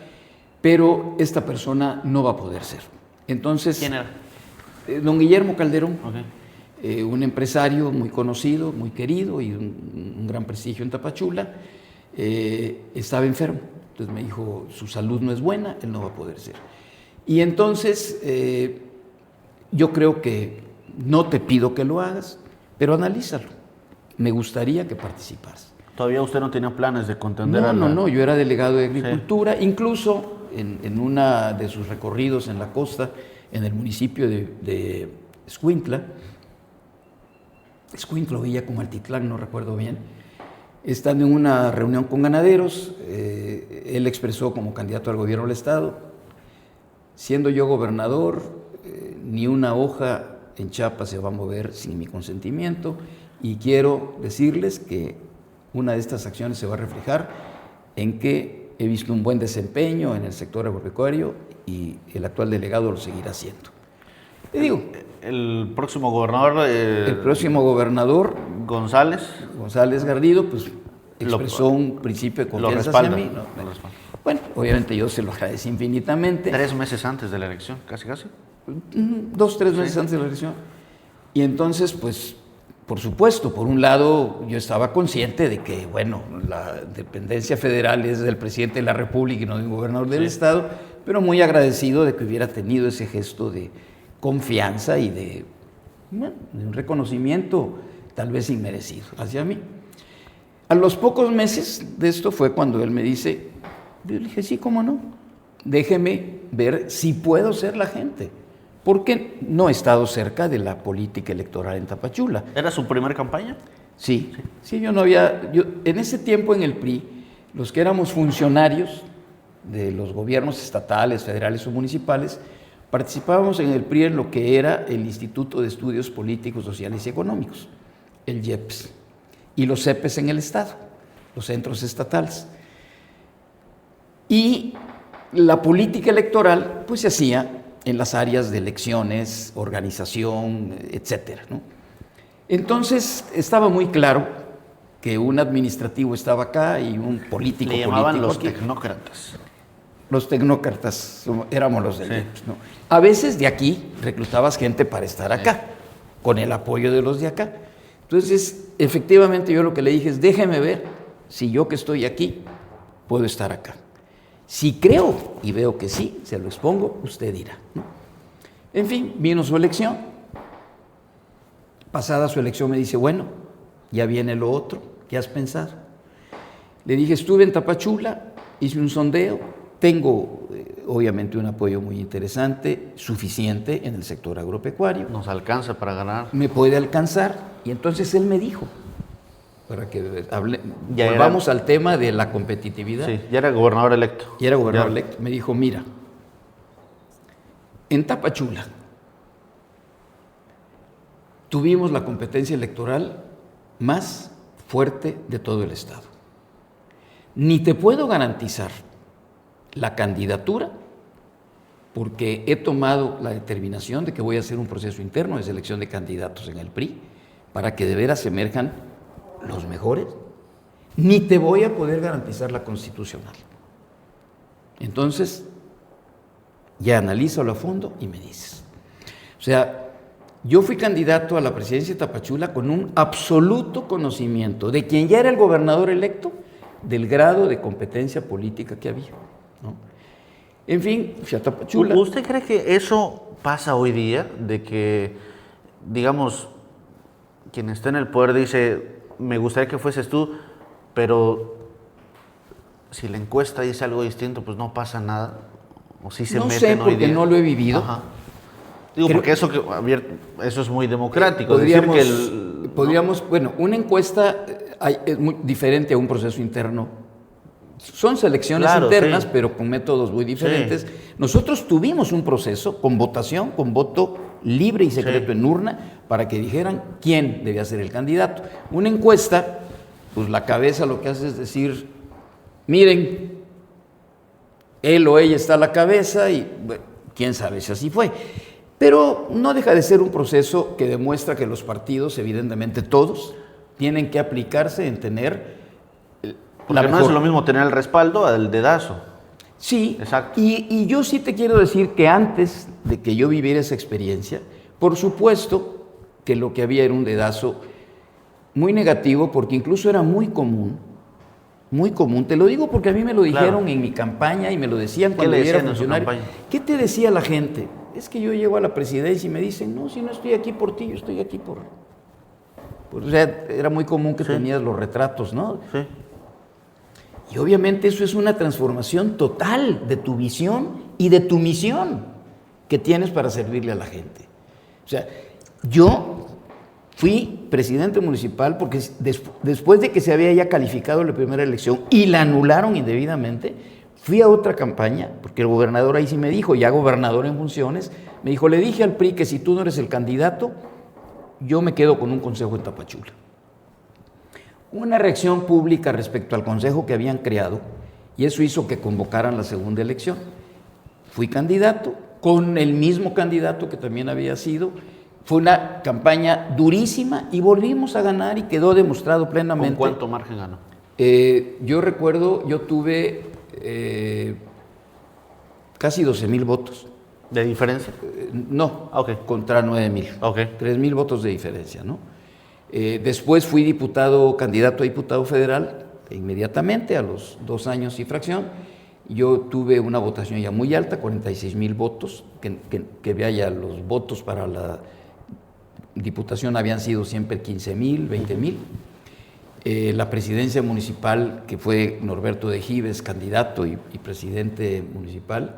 pero esta persona no va a poder ser. Entonces, ¿quién era? Don Guillermo Calderón, Okay. Un empresario muy conocido, muy querido y un gran prestigio en Tapachula, estaba enfermo. Entonces me dijo, su salud no es buena, él no va a poder ser. Y entonces yo creo que no te pido que lo hagas, pero analízalo. Me gustaría que participaras. ¿Todavía usted no tenía planes de contender? No, yo era delegado de Agricultura, sí. Incluso en una de sus recorridos en la costa, en el municipio de Escuintla o Villa Comaltitlán, no recuerdo bien, estando en una reunión con ganaderos, él expresó como candidato al gobierno del estado: siendo yo gobernador, ni una hoja en Chiapas se va a mover sin mi consentimiento, y quiero decirles que una de estas acciones se va a reflejar en que he visto un buen desempeño en el sector agropecuario y el actual delegado lo seguirá haciendo. Te digo, el próximo gobernador... el próximo gobernador, González Garrido, pues expresó un principio de confianza hacia mí. Bueno, obviamente yo se lo agradecí infinitamente. 3 meses antes de la elección, casi. 2-3 meses antes de la elección. Y entonces, pues, por supuesto, por un lado, yo estaba consciente de que, bueno, la dependencia federal es del presidente de la República y no del gobernador del estado, pero muy agradecido de que hubiera tenido ese gesto de confianza y de un reconocimiento tal vez inmerecido hacia mí. A los pocos meses de esto fue cuando él me dice, yo le dije, sí, cómo no, déjeme ver si puedo ser la gente, porque no he estado cerca de la política electoral en Tapachula. ¿Era su primera campaña? Sí, yo no había, en ese tiempo en el PRI, los que éramos funcionarios de los gobiernos estatales, federales o municipales, participábamos en el PRI en lo que era el Instituto de Estudios Políticos, Sociales y Económicos, el IEPS, y los CEPES en el Estado, los centros estatales. Y la política electoral pues se hacía en las áreas de elecciones, organización, etcétera, ¿no? Entonces estaba muy claro que un administrativo estaba acá y un político. Le llamaban los aquí. tecnócratas. Los tecnócratas éramos los del IEPS, ¿no? A veces de aquí reclutabas gente para estar acá, con el apoyo de los de acá. Entonces, efectivamente, yo lo que le dije es, déjeme ver si yo que estoy aquí puedo estar acá. Si creo y veo que sí, se lo expongo, usted dirá, ¿no? En fin, vino su elección. pasada su elección me dice, bueno, ya viene lo otro, ¿qué has pensado? Le dije, estuve en Tapachula, hice un sondeo, tengo obviamente un apoyo muy interesante, suficiente en el sector agropecuario. Nos alcanza para ganar. Me puede alcanzar. Y entonces él me dijo, para que volvamos al tema de la competitividad. Sí, ya era gobernador electo. Y era gobernador electo. Me dijo, mira, en Tapachula tuvimos la competencia electoral más fuerte de todo el estado. Ni te puedo garantizar la candidatura porque he tomado la determinación de que voy a hacer un proceso interno de selección de candidatos en el PRI para que de veras emerjan los mejores, ni te voy a poder garantizar la constitucional. Entonces, ya analízalo a fondo y me dices. O sea, yo fui candidato a la presidencia de Tapachula con un absoluto conocimiento de quien ya era el gobernador electo, del grado de competencia política que había, ¿no? En fin, fui a Tapachula. ¿Usted cree que eso pasa hoy día? De que, digamos, quien está en el poder dice, me gustaría que fueses tú, pero si la encuesta dice algo distinto, pues no pasa nada. O si se no meten sé, hoy porque día. no lo he vivido. Ajá. Digo, porque eso es muy democrático. Podríamos, decir que ¿no? Bueno, una encuesta es muy diferente a un proceso interno. Son selecciones internas, sí, pero con métodos muy diferentes. Sí. Nosotros tuvimos un proceso con votación, con voto libre y secreto, sí, en urna, para que dijeran quién debía ser el candidato. Una encuesta, pues la cabeza lo que hace es decir, miren, él o ella está a la cabeza y bueno, quién sabe si así fue. Pero no deja de ser un proceso que demuestra que los partidos, evidentemente todos, tienen que aplicarse en tener la mejor. No es lo mismo tener el respaldo al dedazo. Sí, exacto. Y yo sí te quiero decir que antes de que yo viviera esa experiencia, por supuesto que lo que había era un dedazo muy negativo, porque incluso era muy común, te lo digo porque a mí me lo dijeron, claro, en mi campaña y me lo decían cuando yo era funcionario. ¿Qué te decía la gente? Es que yo llego a la presidencia y me dicen, no, si no estoy aquí por ti, yo estoy aquí por... O sea, era muy común que, sí, tenías los retratos, ¿no? Sí. Y obviamente eso es una transformación total de tu visión y de tu misión que tienes para servirle a la gente. O sea, yo fui presidente municipal porque después de que se había ya calificado la primera elección y la anularon indebidamente, fui a otra campaña, porque el gobernador ahí sí me dijo, ya gobernador en funciones, me dijo, le dije al PRI que si tú no eres el candidato, yo me quedo con un consejo en Tapachula. Una reacción pública respecto al consejo que habían creado, y eso hizo que convocaran la segunda elección. Fui candidato, con el mismo candidato que también había sido. Fue una campaña durísima y volvimos a ganar y quedó demostrado plenamente. ¿Con cuánto margen ganó? Yo recuerdo, yo tuve casi 12,000 votos. ¿De diferencia? No, okay, contra 9,000. Okay. 3,000 votos de diferencia, ¿no? Después fui candidato a diputado federal, inmediatamente, a los 2 años y fracción. Yo tuve una votación ya muy alta, 46,000 votos, que vaya, los votos para la diputación habían sido siempre 15,000, 20,000. La presidencia municipal, que fue Norberto de Gives, candidato y presidente municipal,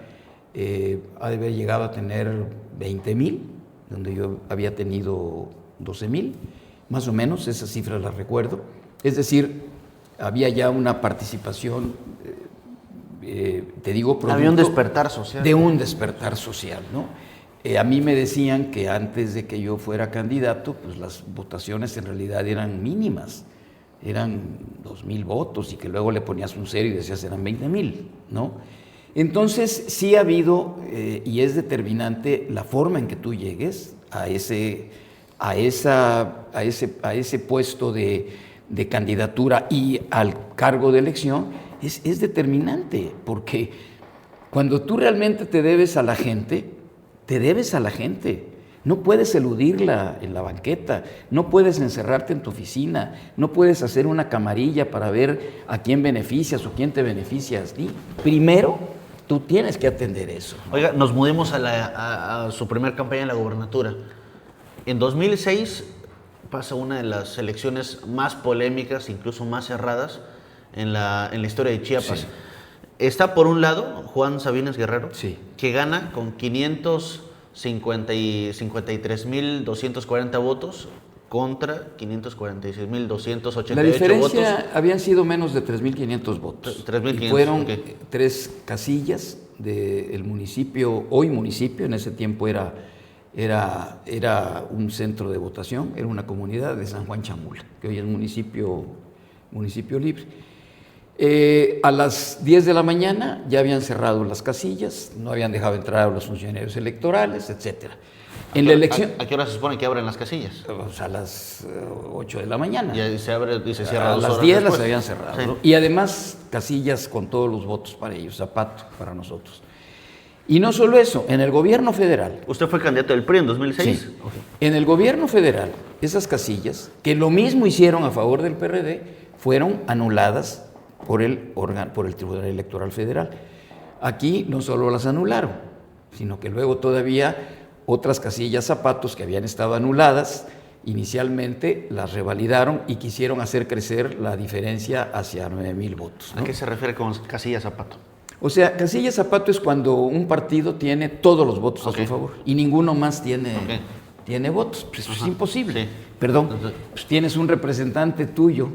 ha de haber llegado a tener 20,000, donde yo había tenido 12,000, más o menos, esas cifras las recuerdo. Es decir, había ya una participación, te digo, había un despertar social. De un despertar social, ¿no? A mí me decían que antes de que yo fuera candidato, pues las votaciones en realidad eran mínimas, eran 2,000 votos y que luego le ponías un cero y decías eran 20,000, ¿no? Entonces sí ha habido, y es determinante la forma en que tú llegues a ese puesto de candidatura y al cargo de elección, es determinante, porque cuando tú realmente te debes a la gente, te debes a la gente. No puedes eludirla en la banqueta, no puedes encerrarte en tu oficina, no puedes hacer una camarilla para ver a quién beneficias o quién te beneficia a ti. Primero, tú tienes que atender eso. Oiga, nos mudemos a su primera campaña en la gobernatura. En 2006 pasa una de las elecciones más polémicas, incluso más cerradas en la historia de Chiapas. Sí. Está por un lado Juan Sabines Guerrero, Sí. que gana con 553.240 votos contra 546.288 La diferencia votos. habían sido menos de 3.500 votos. 3.500, y fueron ok. 3 casillas del municipio, hoy municipio, en ese tiempo era un centro de votación, era una comunidad de San Juan Chamula, que hoy es municipio libre. A las 10 de la mañana ya habían cerrado las casillas, no habían dejado entrar a los funcionarios electorales, etcétera. En la elección, ¿A qué hora se supone que abren las casillas? pues a las 8 de la mañana. Y se abre y se cierra A 2 las horas 10 después. las habían cerrado. Sí. ¿No? Y además casillas con todos los votos para ellos, zapato para nosotros. Y no solo eso, en el gobierno federal. ¿Usted fue candidato del PRI en 2006? Sí. En el gobierno federal, esas casillas, que lo mismo hicieron a favor del PRD, fueron anuladas por el Tribunal Electoral Federal. Aquí no solo las anularon, sino que luego todavía otras casillas zapatos que habían estado anuladas, inicialmente las revalidaron y quisieron hacer crecer la diferencia hacia 9,000 votos. ¿No? ¿A qué se refiere con casilla zapato? O sea, casilla zapato es cuando un partido tiene todos los votos a su favor y ninguno más tiene votos. Pues es imposible. Sí. Perdón, pues tienes un representante tuyo,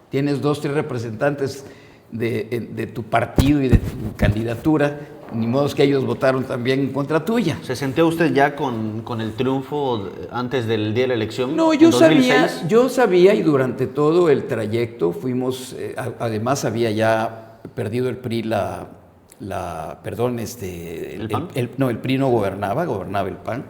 tienes 2, 3 representantes de tu partido y de tu candidatura, ni modo que ellos votaron también en contra tuya. ¿Se sintió usted ya con el triunfo antes del día de la elección? No, en yo 2006? sabía y durante todo el trayecto fuimos, además había ya perdido el PRI ¿El PAN? El PRI no gobernaba el PAN.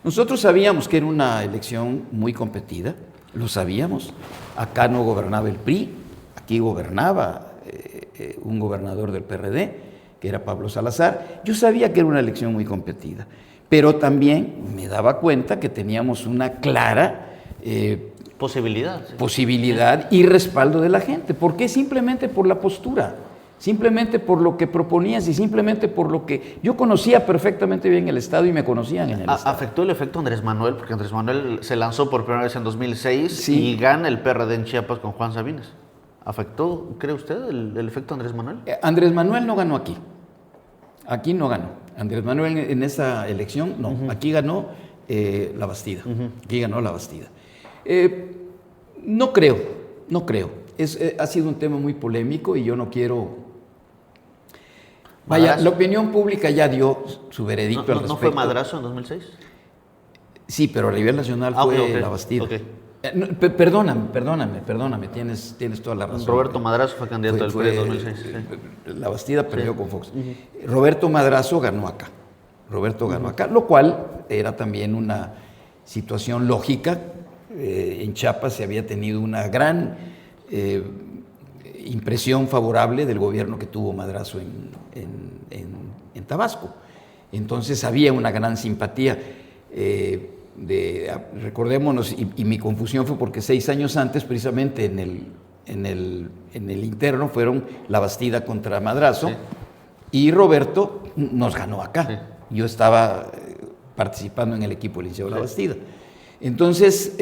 Nosotros sabíamos que era una elección muy competida, lo sabíamos. Acá no gobernaba el PRI, aquí gobernaba un gobernador del PRD, que era Pablo Salazar. Yo sabía que era una elección muy competida, pero también me daba cuenta que teníamos una clara posibilidad y respaldo de la gente. ¿Por qué? Simplemente por la postura, simplemente por lo que proponías y simplemente por lo que yo conocía perfectamente bien el Estado y me conocían en el Estado. ¿Afectó el efecto Andrés Manuel? Porque Andrés Manuel se lanzó por primera vez en 2006 Sí. y gana el PRD en Chiapas con Juan Sabines. ¿Afectó, cree usted, el efecto Andrés Manuel? Andrés Manuel no ganó aquí. Aquí no ganó. Andrés Manuel en esa elección, no. Aquí ganó La Bastida. Aquí ganó La Bastida. No creo. Ha sido un tema muy polémico y yo no quiero... Vaya, ¿Madrazo? la opinión pública ya dio su veredicto al respecto. ¿No fue Madrazo en 2006? Sí, pero a nivel nacional fue ok. La Bastida. Ok. Perdóname, tienes toda la razón. Roberto Madrazo fue candidato del PRI en 2006. Sí. La Bastida perdió con Fox. Roberto Madrazo ganó acá. Lo cual era también una situación lógica. En Chiapas se había tenido una gran impresión favorable del gobierno que tuvo Madrazo en Tabasco. Entonces había una gran simpatía. Recordémonos, y mi confusión fue porque 6 años antes, precisamente en el interno, fueron La Bastida contra Madrazo, y Roberto nos ganó acá. Sí. Yo estaba participando en el equipo del Liceo La Bastida. Entonces,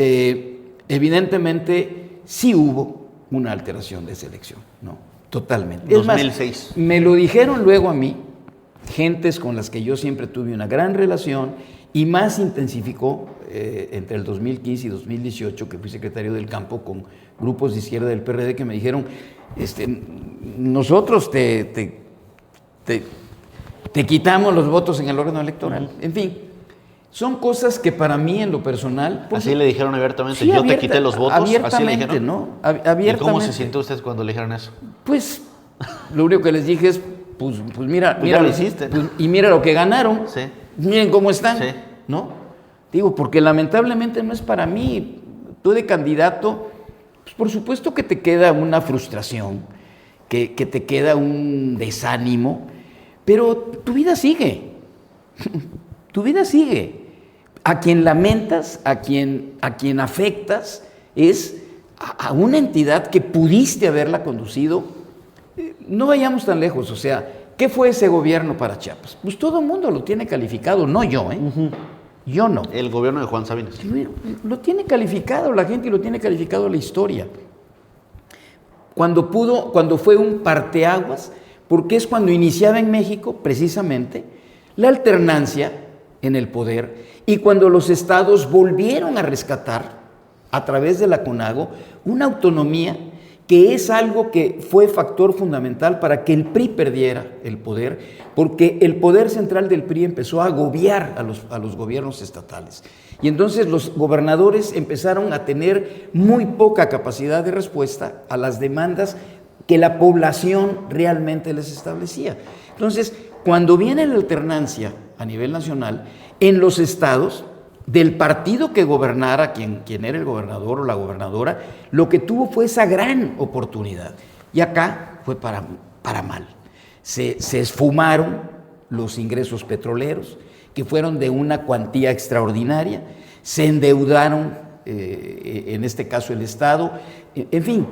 evidentemente, sí hubo una alteración de esa elección, ¿no? Totalmente. 2006. Es más, me lo dijeron luego a mí, gentes con las que yo siempre tuve una gran relación, y más intensificó entre el 2015 y 2018, que fui secretario del campo, con grupos de izquierda del PRD que me dijeron, nosotros te quitamos los votos en el órgano electoral. En fin, son cosas que para mí en lo personal... Así le dijeron abiertamente, sí, yo te quité los votos, abiertamente, así le dijeron. ¿no? Abiertamente. ¿Y cómo se sintió usted cuando le dijeron eso? Pues lo único que les dije es, pues mira, ya lo hiciste. Y mira lo que ganaron. Sí. Miren cómo están, sí. ¿no? Digo, porque lamentablemente no es para mí. Tú de candidato, pues por supuesto que te queda una frustración, que te queda un desánimo, pero tu vida sigue. Tu vida sigue. A quien lamentas, a quien afectas, es a una entidad que pudiste haberla conducido. No vayamos tan lejos, o sea, ¿qué fue ese gobierno para Chiapas? Pues todo el mundo lo tiene calificado, no yo, ¿eh? Yo no. El gobierno de Juan Sabines. Lo tiene calificado la gente y lo tiene calificado la historia. Cuando fue un parteaguas, porque es cuando iniciaba en México, precisamente, la alternancia en el poder y cuando los estados volvieron a rescatar, a través de la CONAGO, una autonomía que es algo que fue factor fundamental para que el PRI perdiera el poder, porque el poder central del PRI empezó a agobiar a los gobiernos estatales. Y entonces los gobernadores empezaron a tener muy poca capacidad de respuesta a las demandas que la población realmente les establecía. Entonces, cuando viene la alternancia a nivel nacional, en los estados, del partido que gobernara, quien era el gobernador o la gobernadora, lo que tuvo fue esa gran oportunidad. Y acá fue para mal. Se esfumaron los ingresos petroleros, que fueron de una cuantía extraordinaria, se endeudaron, en este caso el Estado, en fin.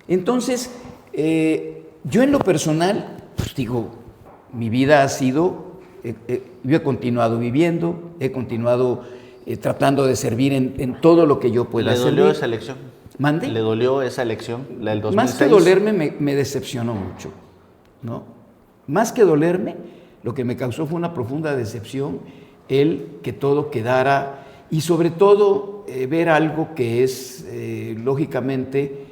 Entonces, yo en lo personal, pues digo, mi vida ha sido, yo he continuado viviendo, he continuado tratando de servir en todo lo que yo pueda hacer. ¿Le dolió esa elección? ¿Mande? ¿Le dolió esa elección, la del 2006? Más que dolerme, me decepcionó mucho, ¿no? Más que dolerme, lo que me causó fue una profunda decepción, el que todo quedara, y sobre todo ver algo que es lógicamente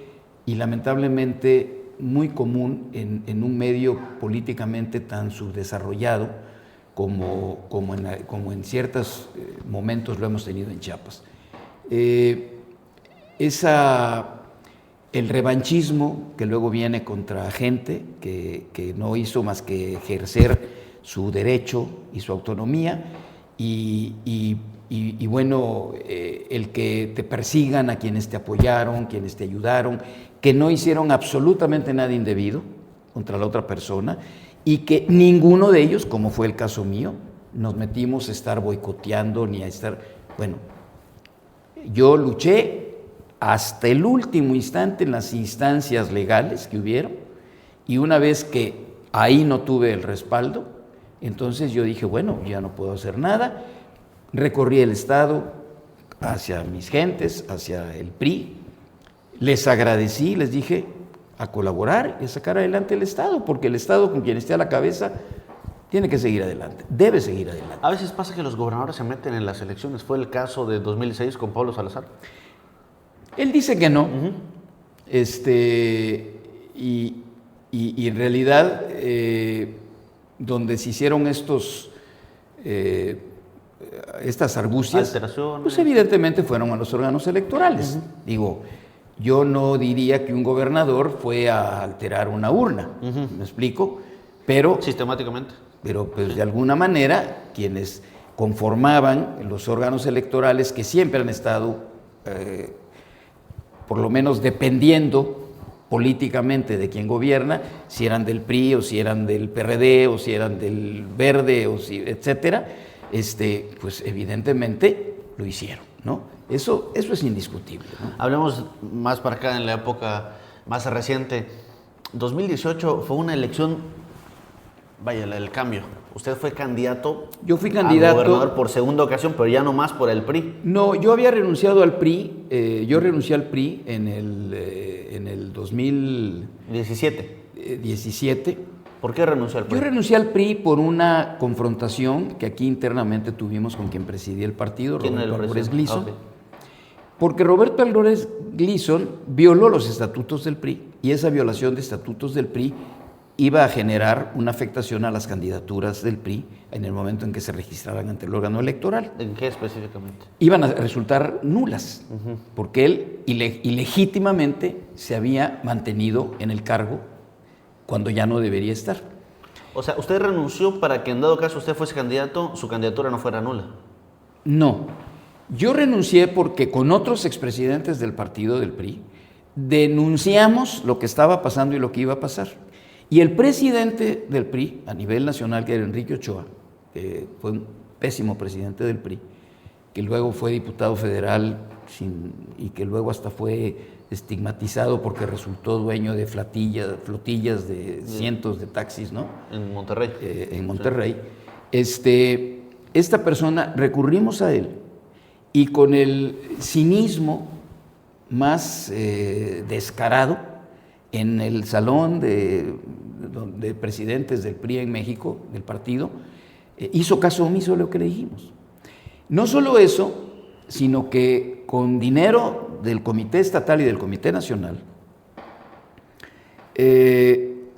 y lamentablemente muy común en un medio políticamente tan subdesarrollado como en ciertos momentos lo hemos tenido en Chiapas. El revanchismo que luego viene contra gente que no hizo más que ejercer su derecho y su autonomía, y bueno, el que te persigan a quienes te apoyaron, quienes te ayudaron, que no hicieron absolutamente nada indebido contra la otra persona, y que ninguno de ellos, como fue el caso mío, nos metimos a estar boicoteando ni a estar... Bueno, yo luché hasta el último instante en las instancias legales que hubieron, y una vez que ahí no tuve el respaldo, entonces yo dije, bueno, ya no puedo hacer nada. Recorrí el Estado hacia mis gentes, hacia el PRI, les agradecí, les dije a colaborar y a sacar adelante el Estado, porque el Estado con quien esté a la cabeza tiene que seguir adelante, debe seguir adelante. A veces pasa que los gobernadores se meten en las elecciones. Fue el caso de 2006 con Pablo Salazar. Él dice que no, y en realidad donde se hicieron estas argucias, alteraciones, pues evidentemente fueron a los órganos electorales. Digo, yo no diría que un gobernador fue a alterar una urna, ¿me explico? Pero sistemáticamente. Pero pues de alguna manera quienes conformaban los órganos electorales, que siempre han estado por lo menos dependiendo políticamente de quien gobierna, si eran del PRI o si eran del PRD o si eran del Verde o si, etcétera, pues evidentemente lo hicieron, ¿no? Eso es indiscutible, ¿no? Hablemos más para acá en la época más reciente. 2018 fue una elección, vaya, la del cambio. Usted fue candidato. Yo fui candidato a gobernador por segunda ocasión, pero ya no más por el PRI. No, yo había renunciado al PRI. Yo renuncié al PRI en el 2017. ¿Por qué renunció al PRI? Yo renuncié al PRI por una confrontación que aquí internamente tuvimos con quien presidía el partido, Roberto Álvarez Gleason. Okay. Porque Roberto Álvarez Gleason violó los estatutos del PRI, y esa violación de estatutos del PRI iba a generar una afectación a las candidaturas del PRI en el momento en que se registraran ante el órgano electoral. ¿En qué específicamente? Iban a resultar nulas, porque él ilegítimamente se había mantenido en el cargo cuando ya no debería estar. O sea, usted renunció para que en dado caso usted fuese candidato, su candidatura no fuera nula. No, yo renuncié porque con otros expresidentes del partido del PRI denunciamos lo que estaba pasando y lo que iba a pasar. Y el presidente del PRI a nivel nacional, que era Enrique Ochoa, fue un pésimo presidente del PRI, que luego fue diputado federal y que luego hasta fue estigmatizado porque resultó dueño de flotillas de cientos de taxis, ¿no? En Monterrey. En Monterrey. Sí. esta persona recurrimos a él y con el cinismo más descarado en el salón de presidentes del PRI en México, del partido, hizo caso omiso de lo que le dijimos. No solo eso, sino que con dinero del Comité Estatal y del Comité Nacional,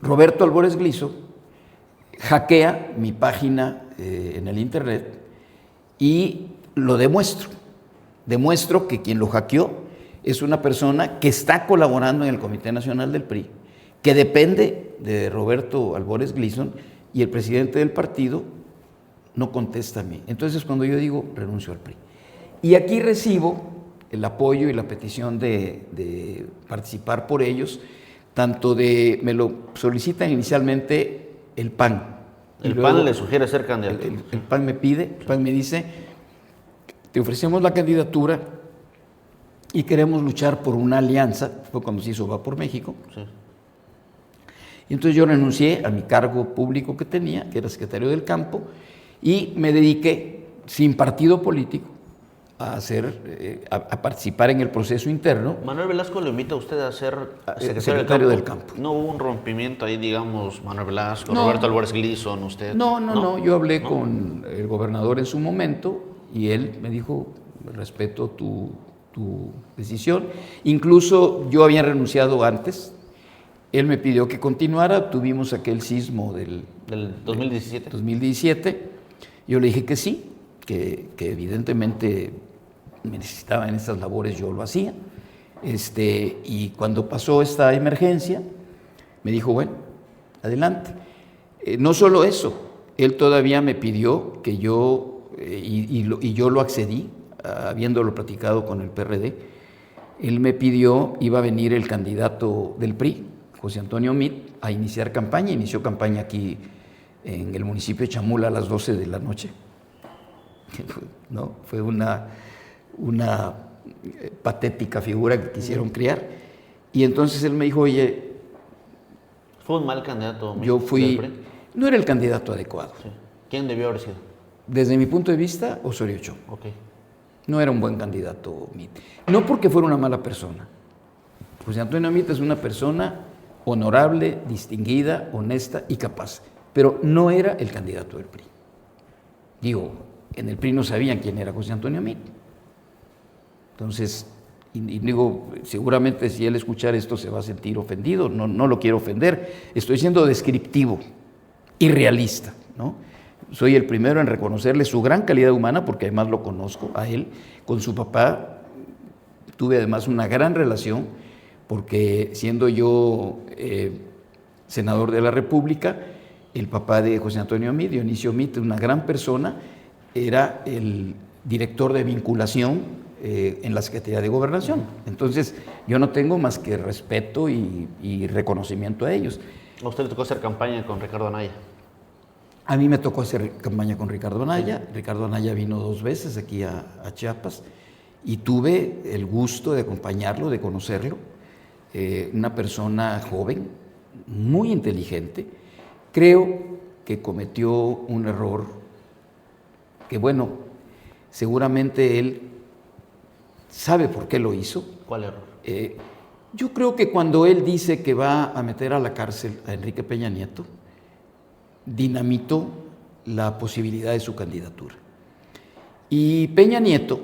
Roberto Albores Gliso hackea mi página en el internet y lo demuestro. Demuestro que quien lo hackeó es una persona que está colaborando en el Comité Nacional del PRI, que depende de Roberto Albores Gliso, y el presidente del partido no contesta a mí. Entonces, cuando yo digo, renuncio al PRI. Y aquí recibo el apoyo y la petición de participar por ellos, me lo solicitan inicialmente el PAN. El PAN le sugiere ser candidato. El PAN me pide, el PAN me dice, te ofrecemos la candidatura y queremos luchar por una alianza. Fue cuando se hizo Va por México. Sí. Y entonces yo renuncié a mi cargo público que tenía, que era secretario del campo, y me dediqué, sin partido político, a participar en el proceso interno. Manuel Velasco lo invita a usted a ser secretario del campo. ¿No hubo un rompimiento ahí, digamos, Manuel Velasco, No. Roberto Albores Gliso, usted? No, yo hablé con el gobernador en su momento y él me dijo, respeto tu decisión. Incluso yo había renunciado antes, él me pidió que continuara, tuvimos aquel sismo del 2017. 2017, yo le dije que sí, que evidentemente me necesitaba en estas labores, yo lo hacía. Y cuando pasó esta emergencia, me dijo, bueno, adelante. No solo eso, él todavía me pidió que yo, y yo lo accedí, habiéndolo platicado con el PRD, él me pidió, iba a venir el candidato del PRI, José Antonio Meade, a iniciar campaña. Inició campaña aquí en el municipio de Chamula a las 12 de la noche. ¿No? Fue una patética figura que quisieron criar. Y entonces él me dijo, oye... ¿Fue un mal candidato? Yo fui... No era el candidato adecuado. Sí. ¿Quién debió haber sido? Desde mi punto de vista, Osorio Chong. Okay. No era un buen candidato Meade. No porque fuera una mala persona. José Antonio Meade es una persona honorable, distinguida, honesta y capaz. Pero no era el candidato del PRI. Digo, en el PRI no sabían quién era José Antonio Meade. Entonces, y digo, seguramente si él escuchar esto se va a sentir ofendido, no lo quiero ofender, estoy siendo descriptivo y realista, ¿no? Soy el primero en reconocerle su gran calidad humana, porque además lo conozco a él. Con su papá tuve además una gran relación, porque siendo yo senador de la República, el papá de José Antonio Meade, Dionisio Meade, una gran persona, era el director de vinculación en la Secretaría de Gobernación. Entonces, yo no tengo más que respeto y reconocimiento a ellos. ¿A usted le tocó hacer campaña con Ricardo Anaya? A mí me tocó hacer campaña con Ricardo Anaya. Ricardo Anaya vino 2 veces aquí a Chiapas y tuve el gusto de acompañarlo, de conocerlo. Una persona joven, muy inteligente. Creo que cometió un error que, bueno, seguramente él sabe por qué lo hizo. ¿Cuál error? Yo creo que cuando él dice que va a meter a la cárcel a Enrique Peña Nieto, dinamitó la posibilidad de su candidatura. Y Peña Nieto,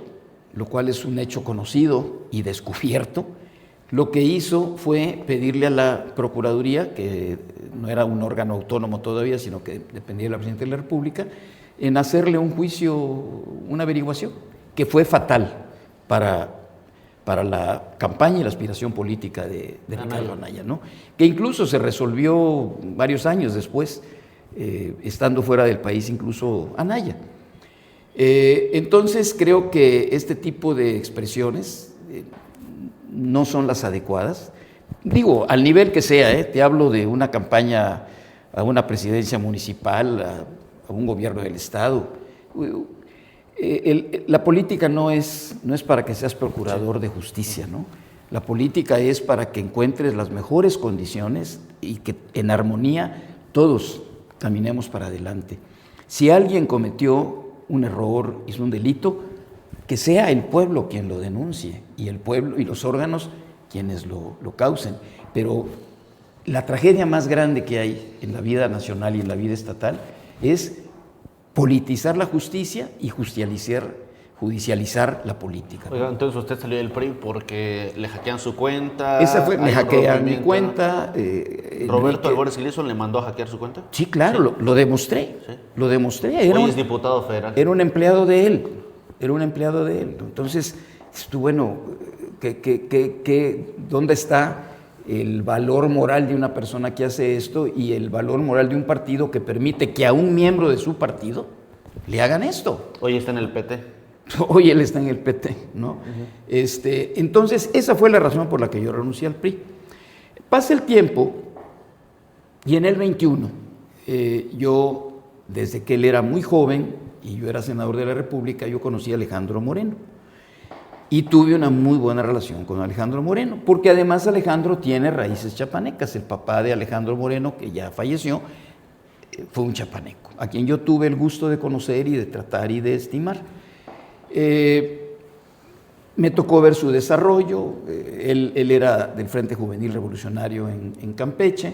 lo cual es un hecho conocido y descubierto, lo que hizo fue pedirle a la Procuraduría, que no era un órgano autónomo todavía, sino que dependía de la Presidencia de la República, en hacerle un juicio, una averiguación, que fue fatal para la campaña y la aspiración política de Ricardo Anaya, ¿no? Que incluso se resolvió varios años después, estando fuera del país incluso Anaya. Entonces creo que este tipo de expresiones no son las adecuadas. Digo, al nivel que sea, te hablo de una campaña a una presidencia municipal, a un gobierno del Estado. La política no es para que seas procurador de justicia, ¿no? La política es para que encuentres las mejores condiciones y que en armonía todos caminemos para adelante. Si alguien cometió un error, hizo un delito, que sea el pueblo quien lo denuncie y el pueblo y los órganos quienes lo causen. Pero la tragedia más grande que hay en la vida nacional y en la vida estatal es politizar la justicia y judicializar la política. Oiga, entonces usted salió del PRI porque le hackean su cuenta. Esa fue, me hay un hackean mi rompimiento. cuenta. ¿Roberto Albores Gleason le mandó a hackear su cuenta? Sí, claro, Sí. lo demostré. Sí. Lo demostré. Hoy es diputado federal. Era un empleado de él. Entonces, bueno, ¿dónde está el valor moral de una persona que hace esto y el valor moral de un partido que permite que a un miembro de su partido le hagan esto? Hoy está en el PT. Hoy él está en el PT, ¿no? Entonces, esa fue la razón por la que yo renuncié al PRI. Pasa el tiempo y en el 21, yo, desde que él era muy joven y yo era senador de la República, yo conocí a Alejandro Moreno. Y tuve una muy buena relación con Alejandro Moreno, porque además Alejandro tiene raíces chapanecas. El papá de Alejandro Moreno, que ya falleció, fue un chapaneco, a quien yo tuve el gusto de conocer y de tratar y de estimar. Me tocó ver su desarrollo. Él era del Frente Juvenil Revolucionario en Campeche,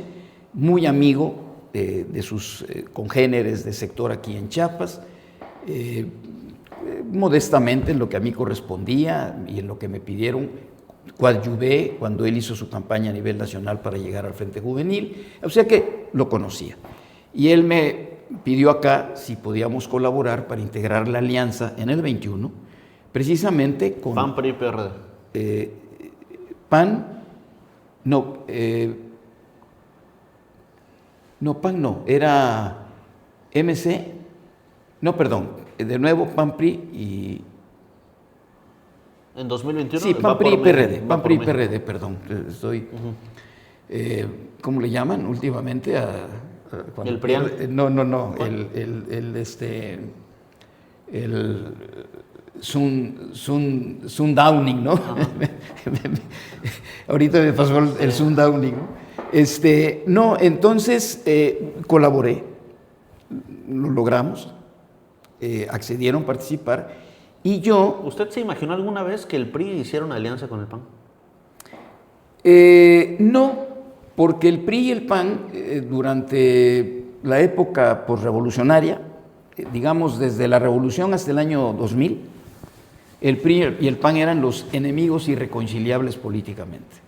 muy amigo de sus congéneres de sector aquí en Chiapas. Modestamente, en lo que a mí correspondía y en lo que me pidieron, coadyuvé cuando él hizo su campaña a nivel nacional para llegar al Frente Juvenil, o sea que lo conocía. Y él me pidió acá si podíamos colaborar para integrar la alianza en el 21, precisamente con... PAN, PRI, PRD. PAN no, era MC, no, perdón, de nuevo PAN, PRI y... En 2021. Sí, PAN, PRI y PRD, va PAN, por PRI y México. PRD, perdón, estoy... ¿cómo le llaman últimamente? ¿El PRIAN? No, el Sundowning, ¿no? Ahorita me pasó el Sundowning, ¿no? No, entonces colaboré, lo logramos, accedieron a participar y yo... ¿Usted se imaginó alguna vez que el PRI hiciera una alianza con el PAN? No, porque el PRI y el PAN durante la época posrevolucionaria, digamos desde la revolución hasta el año 2000, el PRI y el PAN eran los enemigos irreconciliables políticamente.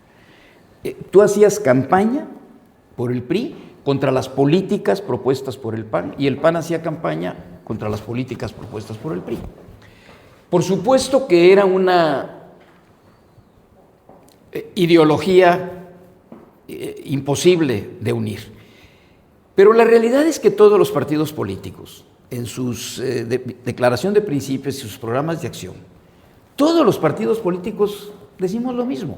Tú hacías campaña por el PRI contra las políticas propuestas por el PAN y el PAN hacía campaña contra las políticas propuestas por el PRI. Por supuesto que era una ideología imposible de unir. Pero la realidad es que todos los partidos políticos, en sus declaración de principios y sus programas de acción, todos los partidos políticos decimos lo mismo.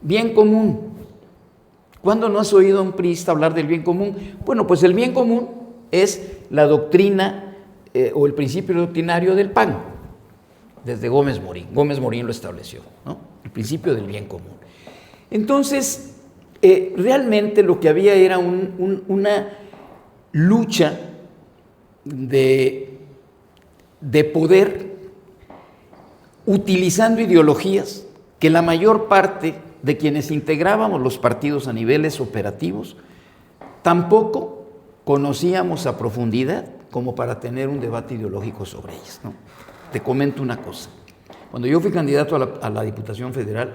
Bien común. ¿Cuándo no has oído a un priista hablar del bien común? Bueno, pues el bien común es la doctrina o el principio doctrinario del PAN, desde Gómez Morín. Gómez Morín lo estableció, ¿no? El principio del bien común. Entonces, realmente lo que había era una lucha de poder utilizando ideologías que la mayor parte de quienes integrábamos los partidos a niveles operativos tampoco conocíamos a profundidad como para tener un debate ideológico sobre ellas, ¿no? Te comento una cosa. Cuando yo fui candidato a la Diputación Federal,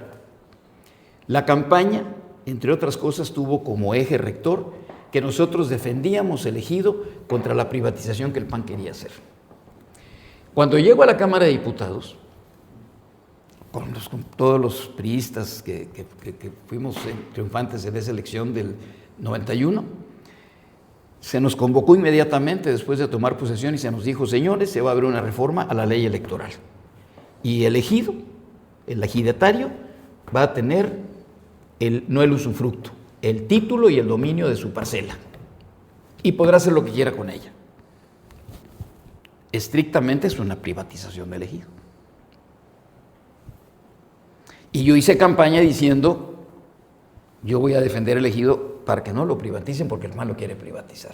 la campaña, entre otras cosas, tuvo como eje rector que nosotros defendíamos el ejido contra la privatización que el PAN quería hacer. Cuando llego a la Cámara de Diputados, con todos los priistas que fuimos triunfantes en esa elección del 91, se nos convocó inmediatamente después de tomar posesión y se nos dijo: señores, se va a haber una reforma a la ley electoral. Y el ejido, el ejidatario, va a tener no el usufructo, el título y el dominio de su parcela. Y podrá hacer lo que quiera con ella. Estrictamente es una privatización del ejido. Y yo hice campaña diciendo: yo voy a defender el ejido para que no lo privaticen porque el PAN lo quiere privatizar.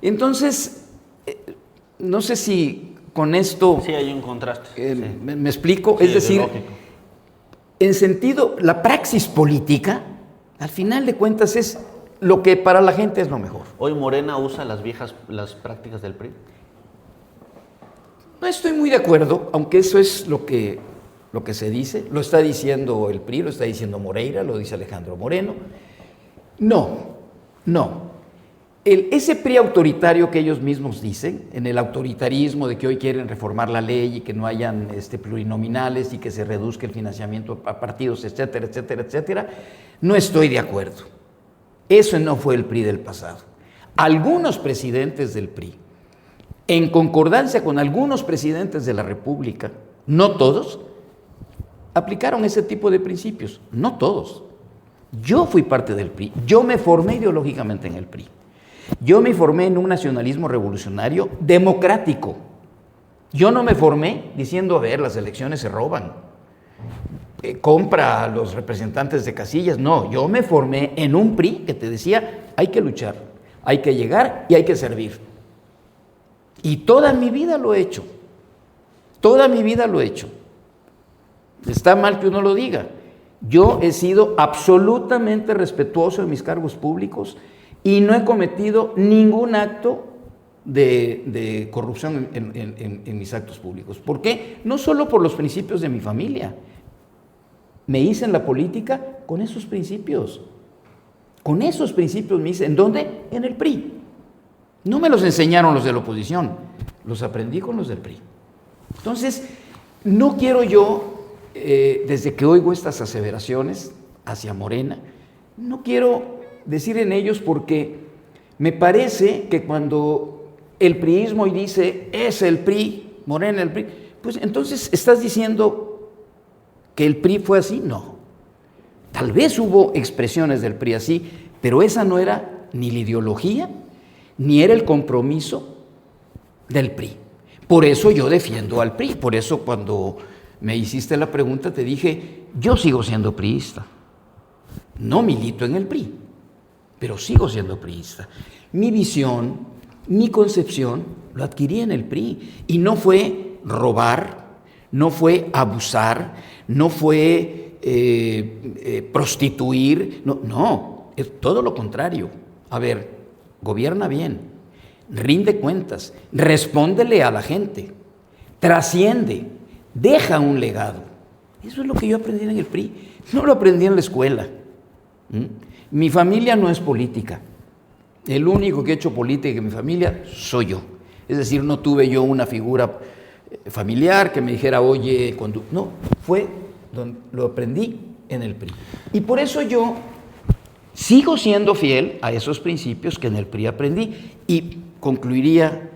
Entonces, no sé si con esto Sí, hay un contraste. Sí. me explico, Sí, es decir, lógico. en sentido, la praxis política, al final de cuentas es lo que para la gente es lo mejor. ¿Hoy Morena usa las prácticas del PRI? No estoy muy de acuerdo, aunque eso es lo que se dice, lo está diciendo el PRI, lo está diciendo Moreira, lo dice Alejandro Moreno. No. Ese PRI autoritario que ellos mismos dicen, en el autoritarismo de que hoy quieren reformar la ley y que no hayan plurinominales y que se reduzca el financiamiento a partidos, etcétera, etcétera, etcétera, no estoy de acuerdo. Eso no fue el PRI del pasado. Algunos presidentes del PRI, en concordancia con algunos presidentes de la República, no todos, aplicaron ese tipo de principios, no todos. Yo fui parte del PRI, yo me formé ideológicamente en el PRI. Yo me formé en un nacionalismo revolucionario democrático. Yo no me formé diciendo, a ver, las elecciones se roban, compra a los representantes de casillas. No, yo me formé en un PRI que te decía, hay que luchar, hay que llegar y hay que servir. Y toda mi vida lo he hecho. Toda mi vida lo he hecho. Está mal que uno lo diga. Yo he sido absolutamente respetuoso de mis cargos públicos y no he cometido ningún acto de corrupción en mis actos públicos. ¿Por qué? No solo por los principios de mi familia. Me hice en la política con esos principios. Con esos principios me hice. ¿En dónde? En el PRI. No me los enseñaron los de la oposición, los aprendí con los del PRI. Entonces, no quiero yo, desde que oigo estas aseveraciones hacia Morena, no quiero decir en ellos porque me parece que cuando el priismo hoy dice, es el PRI, Morena el PRI, pues entonces estás diciendo que el PRI fue así. No. Tal vez hubo expresiones del PRI así, pero esa no era ni la ideología, ni era el compromiso del PRI. Por eso yo defiendo al PRI, por eso cuando me hiciste la pregunta te dije, yo sigo siendo priista, no milito en el PRI, pero sigo siendo priista. Mi visión, mi concepción, lo adquirí en el PRI y no fue robar, no fue abusar, no fue prostituir, no, es todo lo contrario. A ver, gobierna bien, rinde cuentas, respóndele a la gente, trasciende, deja un legado. Eso es lo que yo aprendí en el PRI, no lo aprendí en la escuela. Mi familia no es política, el único que ha hecho política en mi familia soy yo. Es decir, no tuve yo una figura familiar que me dijera, oye, no, lo aprendí en el PRI. Y por eso yo sigo siendo fiel a esos principios que en el PRI aprendí. Y concluiría,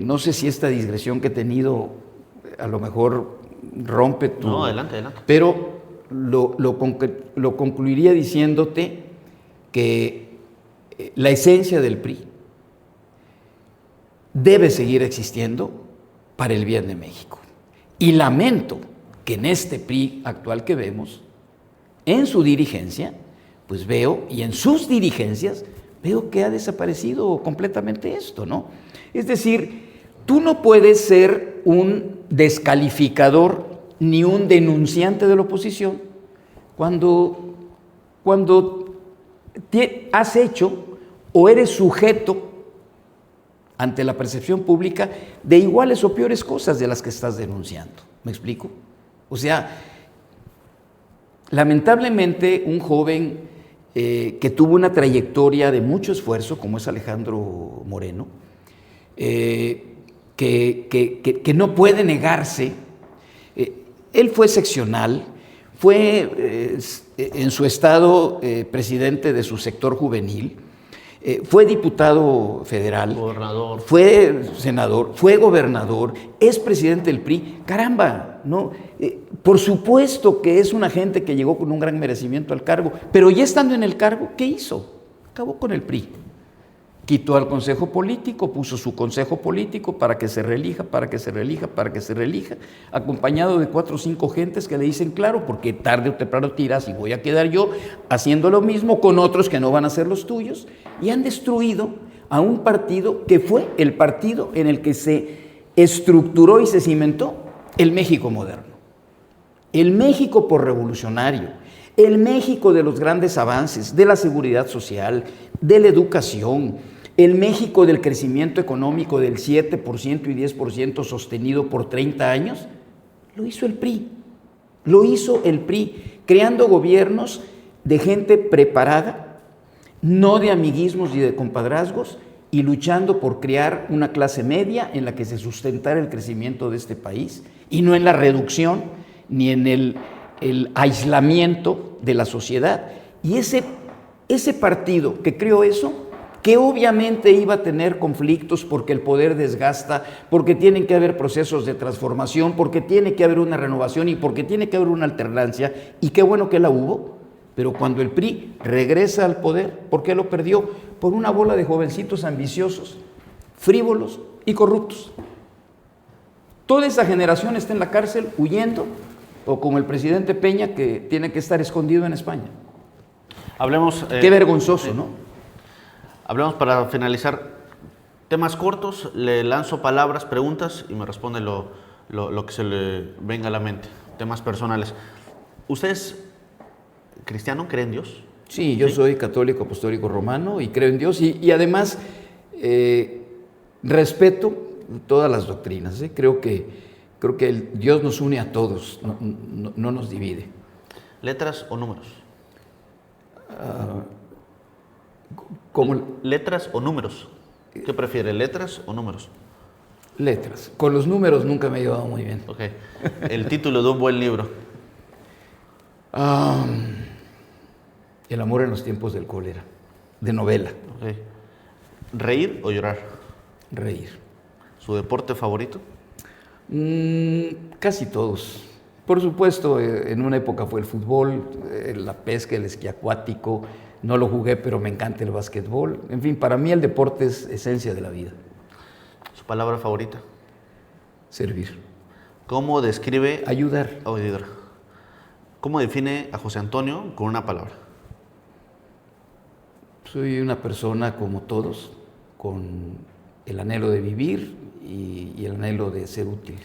no sé si esta digresión que he tenido a lo mejor rompe tu... No, adelante. Pero lo concluiría diciéndote que la esencia del PRI debe seguir existiendo para el bien de México. Y lamento que en este PRI actual que vemos, en su dirigencia, pues veo, y en sus dirigencias, veo que ha desaparecido completamente esto, ¿no? Es decir, tú no puedes ser un descalificador ni un denunciante de la oposición cuando has hecho o eres sujeto ante la percepción pública de iguales o peores cosas de las que estás denunciando. ¿Me explico? O sea, lamentablemente un joven que tuvo una trayectoria de mucho esfuerzo, como es Alejandro Moreno, que no puede negarse. Él fue seccional, fue en su estado presidente de su sector juvenil, fue diputado federal, gobernador, fue senador, fue gobernador, es presidente del PRI. Caramba, ¿no? Por supuesto que es una gente que llegó con un gran merecimiento al cargo, pero ya estando en el cargo, ¿qué hizo? Acabó con el PRI. Quitó al consejo político, puso su consejo político para que se reelija, acompañado de 4 o 5 gentes que le dicen, claro, porque tarde o temprano tiras y voy a quedar yo haciendo lo mismo con otros que no van a ser los tuyos, y han destruido a un partido que fue el partido en el que se estructuró y se cimentó el México moderno. El México porrevolucionario, el México de los grandes avances, de la seguridad social, de la educación, el México del crecimiento económico del 7% y 10% sostenido por 30 años, lo hizo el PRI. Lo hizo el PRI, creando gobiernos de gente preparada, no de amiguismos y de compadrazgos, y luchando por crear una clase media en la que se sustentara el crecimiento de este país, y no en la reducción ni en el aislamiento de la sociedad. Y ese partido que creó eso, que obviamente iba a tener conflictos porque el poder desgasta, porque tienen que haber procesos de transformación, porque tiene que haber una renovación y porque tiene que haber una alternancia, y qué bueno que la hubo, pero cuando el PRI regresa al poder, ¿por qué lo perdió? Por una bola de jovencitos ambiciosos, frívolos y corruptos. Toda esa generación está en la cárcel huyendo, o como el presidente Peña, que tiene que estar escondido en España. Hablemos... Qué vergonzoso, ¿no? Hablemos para finalizar temas cortos, le lanzo palabras, preguntas y me responde lo que se le venga a la mente, temas personales. ¿Usted es cristiano? ¿Cree en Dios? Sí, yo soy católico apostólico romano y creo en Dios y además respeto todas las doctrinas. Creo que Dios nos une a todos, no nos divide. ¿Letras o números? ¿Cómo? ¿Letras o números? ¿Qué prefiere, letras o números? Letras. Con los números nunca me he llevado muy bien. Ok. El título de un buen libro. El amor en los tiempos del cólera, de novela. Okay. ¿Reír o llorar? Reír. ¿Su deporte favorito? Casi todos. Por supuesto, en una época fue el fútbol, la pesca, el esquí acuático. No lo jugué, pero me encanta el básquetbol. En fin, para mí el deporte es esencia de la vida. ¿Su palabra favorita? Servir. ¿Cómo describe... Ayudar. Ayudar. ¿Cómo define a José Antonio con una palabra? Soy una persona como todos, con el anhelo de vivir y el anhelo de ser útil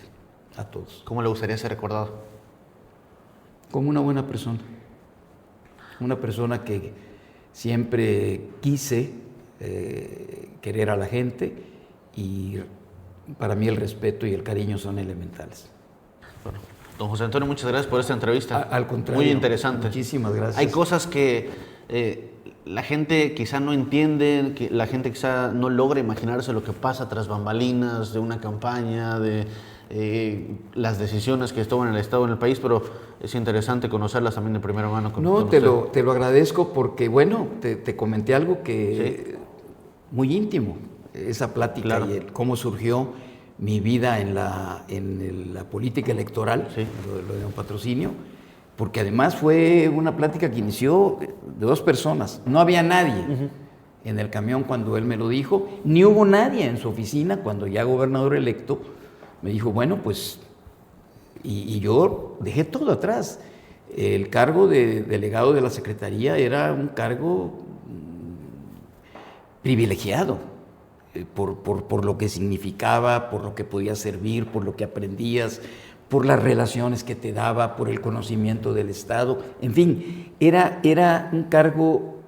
a todos. ¿Cómo le gustaría ser recordado? Como una buena persona. Una persona que siempre quise querer a la gente y para mí el respeto y el cariño son elementales. Bueno, don José Antonio, muchas gracias por esta entrevista. Al contrario. Muy interesante. Muchísimas gracias. Hay cosas que la gente quizá no entiende, que la gente quizá no logra imaginarse lo que pasa tras bambalinas de una campaña, de las decisiones que toman en el Estado, en el país, pero es interesante conocerlas también de primera mano. No, te lo agradezco porque, bueno, te comenté algo que muy íntimo, esa plática, claro. Y cómo surgió mi vida en la política electoral, sí. lo de un patrocinio, porque además fue una plática que inició de dos personas, no había nadie en el camión cuando él me lo dijo, ni hubo nadie en su oficina cuando ya gobernador electo. Me dijo, bueno, pues, y yo dejé todo atrás. El cargo de delegado de la Secretaría era un cargo privilegiado por lo que significaba, por lo que podía servir, por lo que aprendías, por las relaciones que te daba, por el conocimiento del Estado. En fin, era un cargo,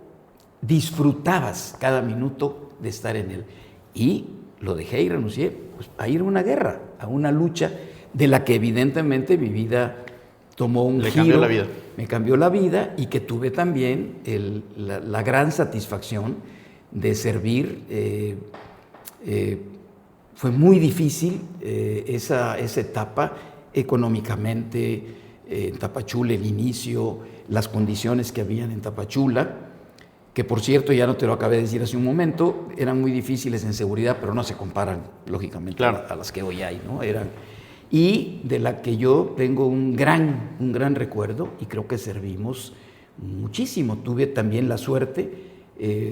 disfrutabas cada minuto de estar en él. Y lo dejé y renuncié pues, a ir a una guerra, a una lucha de la que evidentemente mi vida tomó un giro. Le cambió la vida. Me cambió la vida y que tuve también la gran satisfacción de servir. Fue muy difícil esa etapa económicamente en Tapachula, el inicio, las condiciones que habían en Tapachula, que por cierto, ya no te lo acabé de decir hace un momento, eran muy difíciles en seguridad, pero no se comparan, lógicamente, claro, a las que hoy hay, ¿no? Y de la que yo tengo un gran recuerdo, y creo que servimos muchísimo. Tuve también la suerte,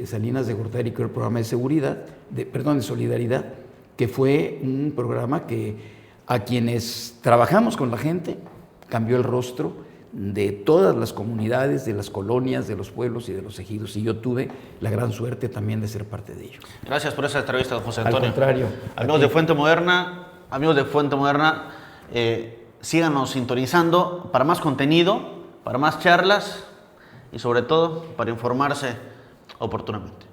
Salinas de Gortari creó el programa de de solidaridad, que fue un programa que a quienes trabajamos con la gente cambió el rostro de todas las comunidades, de las colonias, de los pueblos y de los ejidos. Y yo tuve la gran suerte también de ser parte de ello. Gracias por esa entrevista, don José Antonio. Al contrario. Amigos de Fuente Moderna, síganos sintonizando para más contenido, para más charlas y sobre todo para informarse oportunamente.